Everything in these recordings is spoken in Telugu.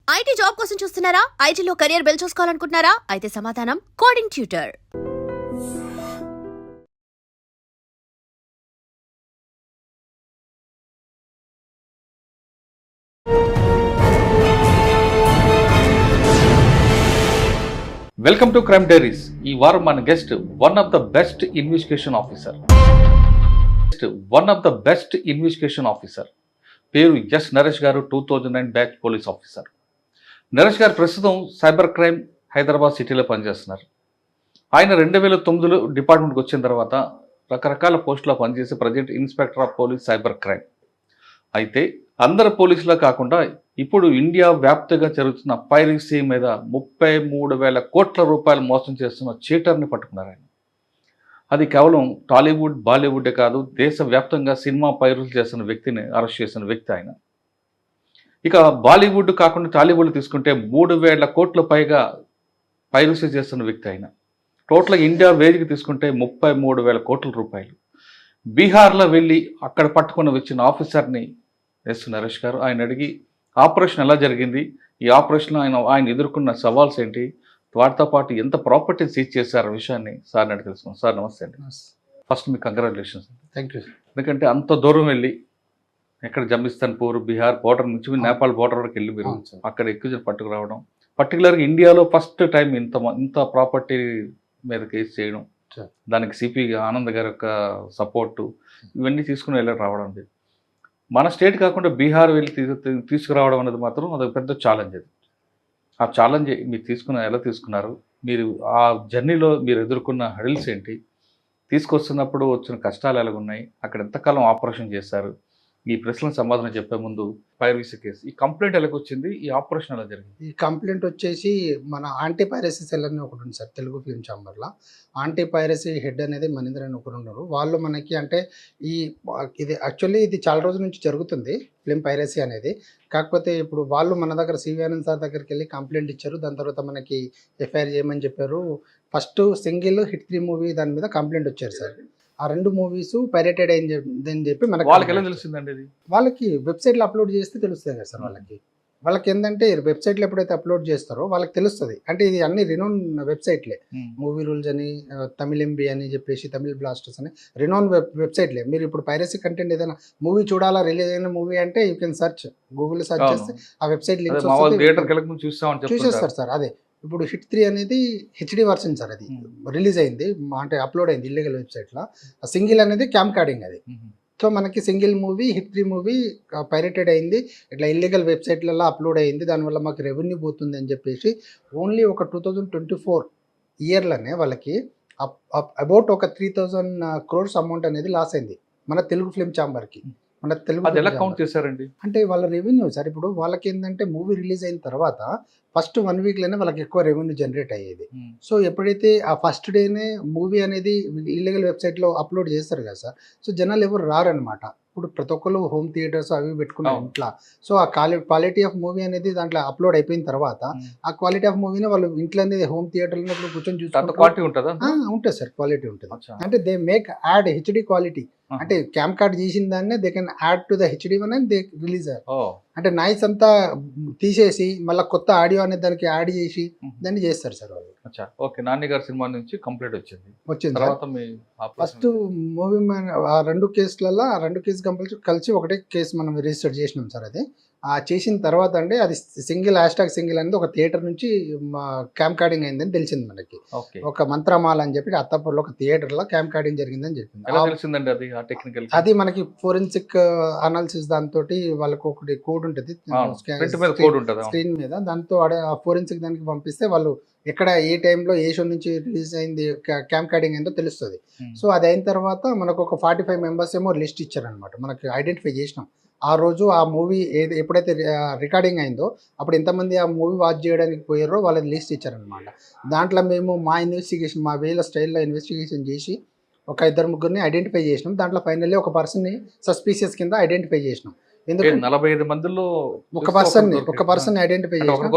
ఐటీ జాబ్ కోసం చూస్తున్నారా? ఐటీలో కెరియర్ బిల్డ్ చూసుకోవాలనుకుంటున్నారా? అయితే సమాధానం coding tutor. Welcome to crime diaries. ఈ వారం మన guest one of the best investigation officer పేరు ఎస్ నరేష్ గారు. 2009 బ్యాచ్ పోలీస్ ఆఫీసర్. నరేష్ గారు ప్రస్తుతం సైబర్ క్రైమ్ హైదరాబాద్ సిటీలో పనిచేస్తున్నారు. ఆయన 2009లో డిపార్ట్మెంట్కి వచ్చిన తర్వాత రకరకాల పోస్టులో పనిచేసి present inspector of police cyber crime. అయితే అందరు పోలీసులో కాకుండా ఇప్పుడు ఇండియా వ్యాప్తంగా జరుగుతున్న పైరసీ మీద 33,000 కోట్ల రూపాయలు మోసం చేస్తున్న చీటర్ని పట్టుకున్నారు ఆయన. అది కేవలం టాలీవుడ్ బాలీవుడే కాదు, దేశవ్యాప్తంగా సినిమా పైరసీ చేస్తున్న వ్యక్తిని అరెస్ట్ చేసిన వ్యక్తి ఆయన. ఇక బాలీవుడ్ కాకుండా టాలీవుడ్ తీసుకుంటే 3,000 కోట్ల పైగా పైరసీ చేస్తున్న వ్యక్తి ఆయన. టోటల్గా ఇండియా వేదిక తీసుకుంటే 33,000 కోట్ల రూపాయలు. బీహార్లో వెళ్ళి అక్కడ పట్టుకుని వచ్చిన ఆఫీసర్ని ఎస్ నరేష్ గారు ఆయన అడిగి ఆపరేషన్ ఎలా జరిగింది, ఈ ఆపరేషన్లో ఆయన ఎదుర్కొన్న సవాల్స్ ఏంటి, వాటితో పాటు ఎంత ప్రాపర్టీ సీజ్ చేశారు విషయాన్ని సార్ అడిగి తెలుసుకున్నాం. సార్ నమస్తే అండి. ఫస్ట్ మీకు కంగ్రాచులేషన్స్. Thank you. ఎందుకంటే అంత దూరం వెళ్ళి ఎక్కడ జమిస్తాన్పూర్ బీహార్ బోర్డర్ నుంచి నేపాల్ బోర్డర్ వరకు వెళ్ళి మీరు అక్కడ ఎక్కువ పట్టుకురావడం, పర్టికులర్గా ఇండియాలో ఫస్ట్ టైం ఇంత ప్రాపర్టీ మీద కేసు చేయడం, దానికి సిపి ఆనంద్ గారి యొక్క సపోర్టు ఇవన్నీ తీసుకుని వెళ్ళి రావడం. మన స్టేట్ కాకుండా బీహార్ వెళ్ళి తీసుకురావడం అనేది మాత్రం అది పెద్ద ఛాలెంజ్. అది ఆ ఛాలెంజ్ మీరు ఎలా తీసుకున్నారు, మీరు ఆ జర్నీలో మీరు ఎదుర్కొన్న హడిల్స్ ఏంటి, తీసుకొస్తున్నప్పుడు వచ్చిన కష్టాలు ఎలాగున్నాయి, అక్కడ ఎంతకాలం ఆపరేషన్ చేశారు, ఈ ప్రశ్నలకు సమాధానం చెప్పే ముందు పైరసీ కేసు ఈ కంప్లైంట్ ఎలా వచ్చింది, ఈ ఆపరేషన్ ఎలా జరిగింది? ఈ కంప్లైంట్ వచ్చేసి మన యాంటీ పైరసీ సెల్ అని ఒకటి ఉంది సార్ తెలుగు ఫిల్మ్ ఛాంబర్లో. యాంటీ పైరసీ హెడ్ అనేది మనిందర్ అని ఒకరు ఉన్నారు. వాళ్ళు మనకి అంటే ఇది యాక్చువల్లీ ఇది చాలా రోజుల నుంచి జరుగుతుంది ఫిల్మ్ పైరసీ అనేది. కాకపోతే ఇప్పుడు వాళ్ళు మన దగ్గర సివి ఆనంద్ సార్ దగ్గరికి వెళ్ళి కంప్లైంట్ ఇచ్చారు. దాని తర్వాత మనకి ఎఫ్ఐఆర్ చేయమని చెప్పారు. ఫస్ట్ సింగిల్ హిట్ 3 మూవీ దాని మీద కంప్లైంట్ వచ్చారు సార్. ఆ 2 మూవీస్ పైరేటెడ్ అని చెప్పి మనకి వాళ్ళకి ఎలా తెలిసిందండి? ఇది వాళ్ళకి వెబ్సైట్లో అప్లోడ్ చేస్తే తెలుస్తుంది కదా సార్. వాళ్ళకి ఏంటంటే వెబ్సైట్లో ఎప్పుడైతే అప్లోడ్ చేస్తారో వాళ్ళకి తెలుస్తుంది. అంటే ఇది అన్ని రినోన్ వెబ్సైట్లే, మూవీ రూల్స్ అని, తమిళ్ ఎంబీ అని చెప్పేసి, తమిళ్ బ్లాస్టర్స్ అని రినోన్ వెబ్సైట్లే. మీరు ఇప్పుడు పైరసీ కంటెంట్ ఏదైనా మూవీ చూడాలా, రిలీజ్ అయిన మూవీ అంటే you can search, Google search చేస్తే ఆ వెబ్సైట్ లింక్స్ చూసేస్తారు సార్. అదే ఇప్పుడు హిట్ 3 అనేది హెచ్డి వర్షన్ సార్. అది రిలీజ్ అయింది, అంటే అప్లోడ్ అయింది ఇల్లీగల్ వెబ్సైట్లో. సింగిల్ అనేది క్యామ్ కార్డింగ్ అది. సో మనకి single movie hit 3 movie pirated అయింది, ఇట్లా ఇల్లీగల్ వెబ్సైట్లలో అప్లోడ్ అయింది, దానివల్ల మాకు రెవెన్యూ పోతుంది అని చెప్పేసి ఓన్లీ ఒక 2024 ఇయర్లోనే వాళ్ళకి అబౌట్ ఒక 3,000 crores అమౌంట్ అనేది లాస్ అయింది మన తెలుగు ఫిల్మ్ ఛాంబర్కి. మన తెలుగు ఎలా కౌంట్ చేశారండి? అంటే వాళ్ళ రెవెన్యూ సార్. ఇప్పుడు వాళ్ళకి ఏంటంటే మూవీ రిలీజ్ అయిన తర్వాత ఫస్ట్ 1 వీక్లోనే వాళ్ళకి ఎక్కువ రెవెన్యూ జనరేట్ అయ్యేది. సో ఎప్పుడైతే ఆ ఫస్ట్ డేనే మూవీ అనేది ఇల్లీగల్ వెబ్సైట్లో అప్లోడ్ చేస్తారు కదా సార్, సో జనాలు ఎవరు రారనమాట. ఇప్పుడు ప్రతి ఒక్కరు హోమ్ థియేటర్స్ అవి పెట్టుకున్నారు ఇంట్లో. సో ఆ క్వాలిటీ ఆఫ్ మూవీ అనేది దాంట్లో అప్లోడ్ అయిపోయిన తర్వాత ఆ క్వాలిటీ ఆఫ్ మూవీని వాళ్ళు ఇంట్లోనే హోమ్ థియేటర్లో కూర్చొని చూసుకుంటారు. ఉంటుంది సార్, క్వాలిటీ ఉంటుంది. అంటే they make add HD quality. అంటే క్యామ్ కార్డ్ చేసిన దాన్ని they can add to the HD one and they release. అంటే నాయిస్ అంతా తీసేసి మళ్ళీ కొత్త ఆడియో అనేది దానికి యాడ్ చేసి దాన్ని చేస్తారు సార్ వాళ్ళు. ఓకే, నాని గారి సినిమా నుంచి కంప్లీట్ వచ్చింది. ఫస్ట్ మూవీ ఆ 2 కేసులలో ఆ 2 కేసు కలిసి ఒకటే కేసు మనం రిజిస్టర్ చేసినాం సార్. అది చేసిన తర్వాత అంటే అది సింగిల్ #సింగిల్ అనేది ఒక థియేటర్ నుంచి క్యామ్ కార్డింగ్ అయిందని తెలిసింది మనకి. ఒక మంత్రమాల అని చెప్పి అత్తాపూర్లో ఒక థియేటర్లో క్యామ్ కార్డింగ్ జరిగిందని చెప్పింది. అది మనకి ఫోరెన్సిక్ అనాలిసిస్ దాంతో వాళ్ళకి ఒకటి కోడ్ ఉంటుంది స్క్రీన్ మీద, దాంతో ఆ ఫోరెన్సిక్ దానికి పంపిస్తే వాళ్ళు ఎక్కడ ఏ టైంలో ఏ షో నుంచి రిలీజ్ అయింది క్యామ్ కార్డింగ్ అయిందో తెలుస్తుంది. సో అది అయిన తర్వాత మనకు ఒక 45 మెంబర్స్ ఏమో లిస్ట్ ఇచ్చారనమాట. మనకి ఐడెంటిఫై చేసినాం ఆ రోజు ఆ మూవీ ఎప్పుడైతే రికార్డింగ్ అయిందో అప్పుడు ఎంతమంది ఆ మూవీ వాచ్ చేయడానికి పోయారో వాళ్ళని లిస్ట్ ఇచ్చారనమాట. దాంట్లో మేము మా ఇన్వెస్టిగేషన్ మా వేల స్టైల్లో ఇన్వెస్టిగేషన్ చేసి ఒక 2-3 ఐడెంటిఫై చేసినాం. దాంట్లో ఫైనల్లీ ఒక పర్సన్ని సస్పీషియస్ కింద ఐడెంటిఫై చేసినాం. ఎందుకు 45 మందిలో ఒక పర్సన్ ఐడెంటిఫై చేసినాం.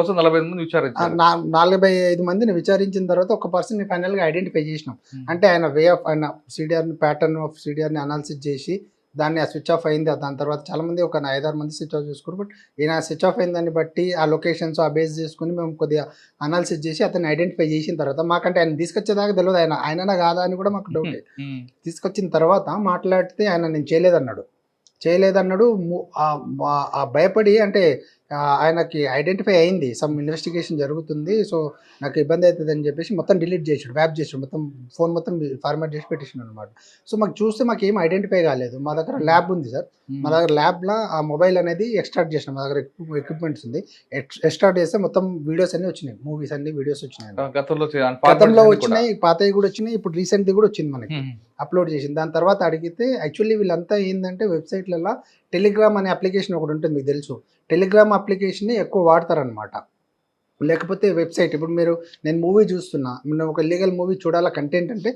45 మందిని విచారించిన తర్వాత ఒక పర్సన్ ఫైనల్గా ఐడెంటిఫై చేసినాం. అంటే ఆయన వే ఆఫ్ ఆయన సిడిఆర్ ప్యాటర్న్ ఆఫ్ సిడిఆర్ని అనాలిసిస్ చేసి దాన్ని ఆ స్విచ్ ఆఫ్ అయింది. దాని తర్వాత చాలామంది ఒక 5-6 మంది స్విచ్ ఆఫ్ చేసుకున్నారు. బట్ ఈయన స్విచ్ ఆఫ్ అయిందని బట్టి ఆ లొకేషన్స్ ఆ బేస్ చేసుకొని మేము కొద్దిగా అనాలిసిస్ చేసి అతన్ని ఐడెంటిఫై చేసిన తర్వాత మాకంటే ఆయన తీసుకొచ్చేదాకా తెలియదు ఆయననా కాదా అని కూడా మాకు డౌట్. తీసుకొచ్చిన తర్వాత మాట్లాడితే ఆయన నేను చేయలేదన్నాడు. భయపడి అంటే ఆయనకి ఐడెంటిఫై అయింది సమ్ ఇన్వెస్టిగేషన్ జరుగుతుంది, సో నాకు ఇబ్బంది అవుతుంది అని చెప్పేసి మొత్తం డిలీట్ చేసాడు, వ్యాప్ చేసాడు, మొత్తం ఫోన్ మొత్తం ఫార్మాట్ చేసి పెట్టేసాడు అనమాట. సో మాకు చూస్తే మాకు ఏం ఐడెంటిఫై కాలేదు. మా దగ్గర ల్యాబ్ ఉంది సార్, మా దగ్గర ల్యాబ్లో ఆ మొబైల్ అనేది ఎక్స్ట్రాక్ట్ చేసినాం. మా దగ్గర ఎక్విప్మెంట్స్ ఉంది, ఎక్స్ట్రాక్ట్ చేస్తే మొత్తం వీడియోస్ అన్ని వచ్చినాయి, మూవీస్ అన్ని వీడియోస్ వచ్చినాయి. గతంలో వచ్చినాయి, పాతవి కూడా వచ్చినాయి, ఇప్పుడు రీసెంట్ది కూడా వచ్చింది మనకి అప్లోడ్ చేసింది. దాని తర్వాత అడిగితే యాక్చువల్లీ వీళ్ళంతా ఏంటంటే వెబ్సైట్లలో టెలిగ్రామ్ అనే అప్లికేషన్ ఒకటి ఉంటుంది, మీకు తెలుసు. టెలిగ్రామ్ అప్లికేషన్ని ఎక్కువ వాడతారనమాట. లేకపోతే వెబ్సైట్, ఇప్పుడు నేను మూవీ చూస్తున్నా, నేను ఒక ఇల్లీగల్ మూవీ చూడాలా కంటెంట్ అంటే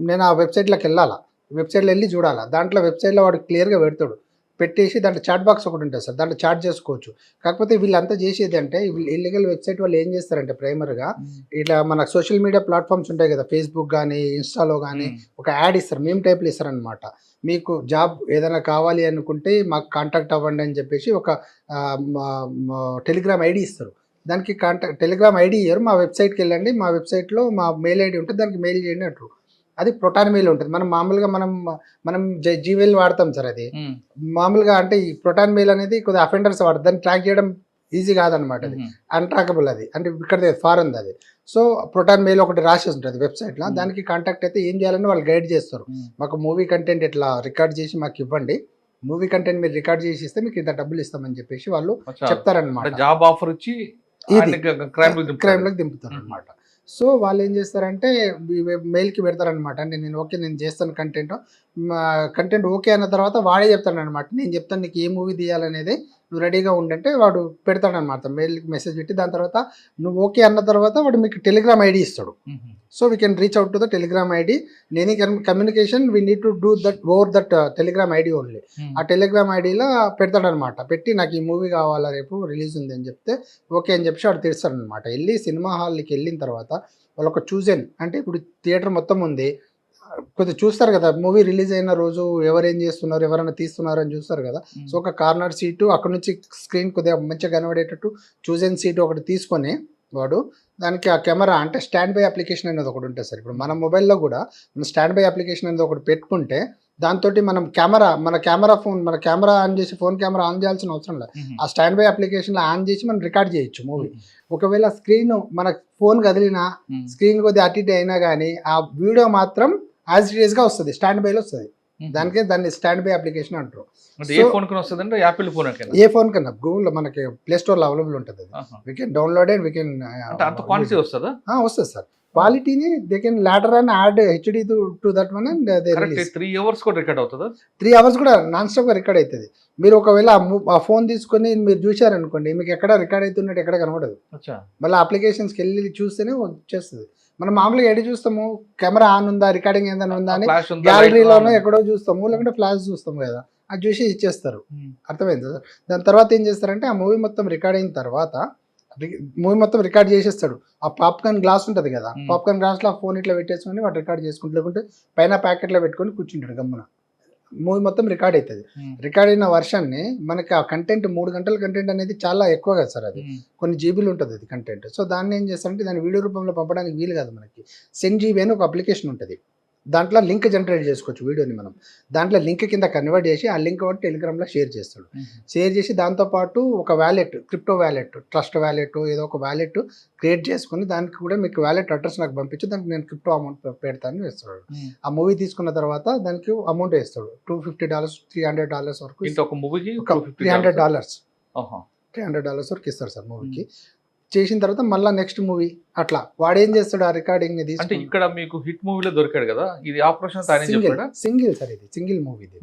నేను ఆ వెబ్సైట్లోకి వెళ్ళాలా, వెబ్సైట్లో వెళ్ళి చూడాలా. దాంట్లో వెబ్సైట్లో వాడు క్లియర్గా పెడతాడు, పెట్టేసి దాంట్లో చాట్ బాక్స్ ఒకటి ఉంటుంది సార్, దాంట్లో చాట్ చేసుకోవచ్చు. కాకపోతే వీళ్ళంతా చేసేది అంటే ఇల్లీగల్ వెబ్సైట్ వాళ్ళు ఏం చేస్తారంటే ప్రైమర్గా ఇట్లా మన సోషల్ మీడియా ప్లాట్ఫామ్స్ ఉంటాయి కదా, ఫేస్బుక్ కానీ ఇన్స్టాలో కానీ ఒక యాడ్ ఇస్తారు, మేము టైప్లో ఇస్తారనమాట. మీకు జాబ్ ఏదైనా కావాలి అనుకుంటే మాకు కాంటాక్ట్ అవ్వండి అని చెప్పేసి ఒక టెలిగ్రామ్ ఐడి ఇస్తారు. దానికి టెలిగ్రామ్ ఐడి ఇయ్యరు, మా వెబ్సైట్కి వెళ్ళండి, మా వెబ్సైట్లో మా మెయిల్ ఐడి ఉంటుంది, దానికి మెయిల్ చేయండి అంటారు. అది ప్రొటాన్ మెయిల్ ఉంటుంది. మనం మామూలుగా మనం జీమెయిల్ వాడతాం సార్, అది మామూలుగా అంటే ఈ ప్రొటాన్ మెయిల్ అనేది కొద్దిగా అఫెండర్స్ వాడతారు, దాన్ని ట్రాక్ చేయడం ఈజీ కాదనమాట, అది అన్ట్రాకబుల్, అది అంటే ఇక్కడ ఫారెన్ అది. సో ప్రొటాన్ మెయిల్ ఒకటి రాసి ఉంటుంది వెబ్సైట్లో, దానికి కాంటాక్ట్ అయితే ఏం చేయాలని వాళ్ళు గైడ్ చేస్తారు. మాకు మూవీ కంటెంట్ ఇట్లా రికార్డ్ చేసి మాకు ఇవ్వండి, మూవీ కంటెంట్ మీరు రికార్డ్ చేసి ఇస్తే మీకు ఇంత డబ్బులు ఇస్తామని చెప్పేసి వాళ్ళు చెప్తారనమాట. జాబ్ ఆఫర్ ఇచ్చి క్రైమ్లోకి దింపుతారు అనమాట. సో వాళ్ళు ఏం చేస్తారంటే మెయిల్కి పెడతారనమాట, అంటే నేను చేస్తాను కంటెంట్ ఓకే అన్న తర్వాత వాడే చెప్తాడనమాట, నేను చెప్తాను నీకు ఏ మూవీ తీయాలనేది, నువ్వు రెడీగా ఉండంటే వాడు పెడతాడనమాట, మెయిల్కి మెసేజ్ పెట్టి. దాని తర్వాత నువ్వు ఓకే అన్న తర్వాత వాడు మీకు టెలిగ్రామ్ ఐడి ఇస్తాడు. So we can reach out to the Telegram ID. Any communication we need to do that over that Telegram ID only. ఆ టెలిగ్రామ్ ఐడిలో పెడతాడనమాట, పెట్టి నాకు ఈ మూవీ కావాలా రేపు రిలీజ్ ఉంది అని చెప్తే ఓకే అని చెప్పి వాడు తీస్తాడనమాట. వెళ్ళి సినిమా హాల్కి వెళ్ళిన తర్వాత వాళ్ళు ఒక చూజన్, అంటే ఇప్పుడు థియేటర్ మొత్తం ఉంది, కొద్దిగా చూస్తారు కదా మూవీ రిలీజ్ అయిన రోజు ఎవరేం చేస్తున్నారు, ఎవరైనా తీస్తున్నారు అని చూస్తారు కదా. సో ఒక కార్నర్ సీటు అక్కడ నుంచి స్క్రీన్ కొద్దిగా మంచిగా కనబడేటట్టు చూజన్ సీటు ఒకటి తీసుకొని వాడు దానికి ఆ కెమెరా అంటే స్టాండ్ బై అప్లికేషన్ అనేది ఒకటి ఉంటుంది సార్. ఇప్పుడు మన మొబైల్లో కూడా మనం స్టాండ్ బై అప్లికేషన్ అనేది ఒకటి పెట్టుకుంటే దాంతో మనం మన కెమెరా ఆన్ చేసి ఫోన్ కెమెరా ఆన్ చేయాల్సిన అవసరం లేదు, ఆ స్టాండ్ బై అప్లికేషన్లో ఆన్ చేసి మనం రికార్డ్ చేయొచ్చు మూవీ. ఒకవేళ స్క్రీన్ మన ఫోన్ కదిలినా స్క్రీన్ కొద్దిగా అటు ఇటు అయినా కానీ ఆ వీడియో మాత్రం యాజ్ ఇట్ ఈస్గా వస్తుంది, స్టాండ్ బైలో వస్తుంది. దాన్ని స్టాండ్ బై అప్లికేషన్ అంటారు. ఏ ఫోన్ వస్తుంది, యాపిల్ ఫోన్ ఏ ఫోన్ కన్నా గూగుల్ మనకి ప్లే స్టోర్లో అవైలబుల్ ఉంటుంది, we can download and we can వస్తుంది సార్. క్వాలిటీని they can later and add HD to that one and 3 hours కూడా రికార్డ్ అవుతుందా? 3 hours కూడా నాన్ స్టాప్ గా రికార్డ్ అవుతుంది. మీరు ఒకవేళ ఆ ఫోన్ తీసుకొని మీరు చూసారనుకోండి, మీకు ఎక్కడ రికార్డ్ అవుతున్నట్టు ఎక్కడ కనబడదు. మళ్ళీ అప్లికేషన్స్కి వెళ్ళి చూస్తేనే వచ్చేస్తుంది. మనం మామూలుగా ఎక్కడ చూస్తాము, కెమెరా ఆన్ ఉందా, రికార్డింగ్ ఏదైనా ఉందా అని గ్యాలరీలోనో ఎక్కడో చూస్తాము, లేకుంటే ఫ్లాష్ చూస్తాము కదా, అది చూసి ఇచ్చేస్తారు. అర్థమైంది సార్. దాని తర్వాత ఏం చేస్తారంటే ఆ మూవీ మొత్తం రికార్డ్ అయిన తర్వాత మూవీ మొత్తం రికార్డ్ చేసేస్తాడు. ఆ పాప్కార్న్ గ్లాస్ ఉంటుంది కదా, పాప్కార్న్ గ్లాస్లో ఆ ఫోన్ ఇట్లా పెట్టేసుకొని వాడు రికార్డ్ చేసుకుంటూ, లేకుంటే పైన ప్యాకెట్లో పెట్టుకొని కూర్చుంటాడు గమ్మున. మూవీ మొత్తం రికార్డ్ అవుతుంది. రికార్డ్ అయిన వర్షన్ని మనకి ఆ కంటెంట్ 3 గంటల కంటెంట్ అనేది చాలా ఎక్కువ కదా సార్, అది కొన్ని జీబీలు ఉంటుంది అది కంటెంట్. సో దాన్ని ఏం చేస్తారంటే దాన్ని వీడియో రూపంలో పంపడానికి వీలు కాదు. మనకి సెండ్ అని ఒక అప్లికేషన్ ఉంటుంది, దాంట్లో లింక్ జనరేట్ చేసుకోవచ్చు వీడియోని. మనం దాంట్లో లింక్ కింద కన్వర్ట్ చేసి ఆ లింక్ ఒకటి టెలిగ్రామ్లో షేర్ చేస్తాడు. షేర్ చేసి దాంతోపాటు ఒక wallet, crypto wallet, trust wallet, ఏదో ఒక వ్యాలెట్ క్రియేట్ చేసుకుని దానికి కూడా మీకు వ్యాలెట్ అడ్రస్ నాకు పంపించు, దానికి నేను క్రిప్టో అమౌంట్ పెడతాను వేస్తాడు. ఆ మూవీ తీసుకున్న తర్వాత దానికి అమౌంట్ వేస్తాడు, $250 $300 వరకు. $300 వరకు ఇస్తాడు సార్ మూవీకి. చేసిన తర్వాత మళ్ళీ నెక్స్ట్ మూవీ అట్లా వాడు ఏం చేస్తాడు, ఆ రికార్డింగ్ ని అంటే ఇక్కడ మీకు హిట్ మూవీలో దొరికాడు కదా, ఇది ఆపరేషన్ సింగిల్ సార్, ఇది సింగిల్ మూవీ. ఇది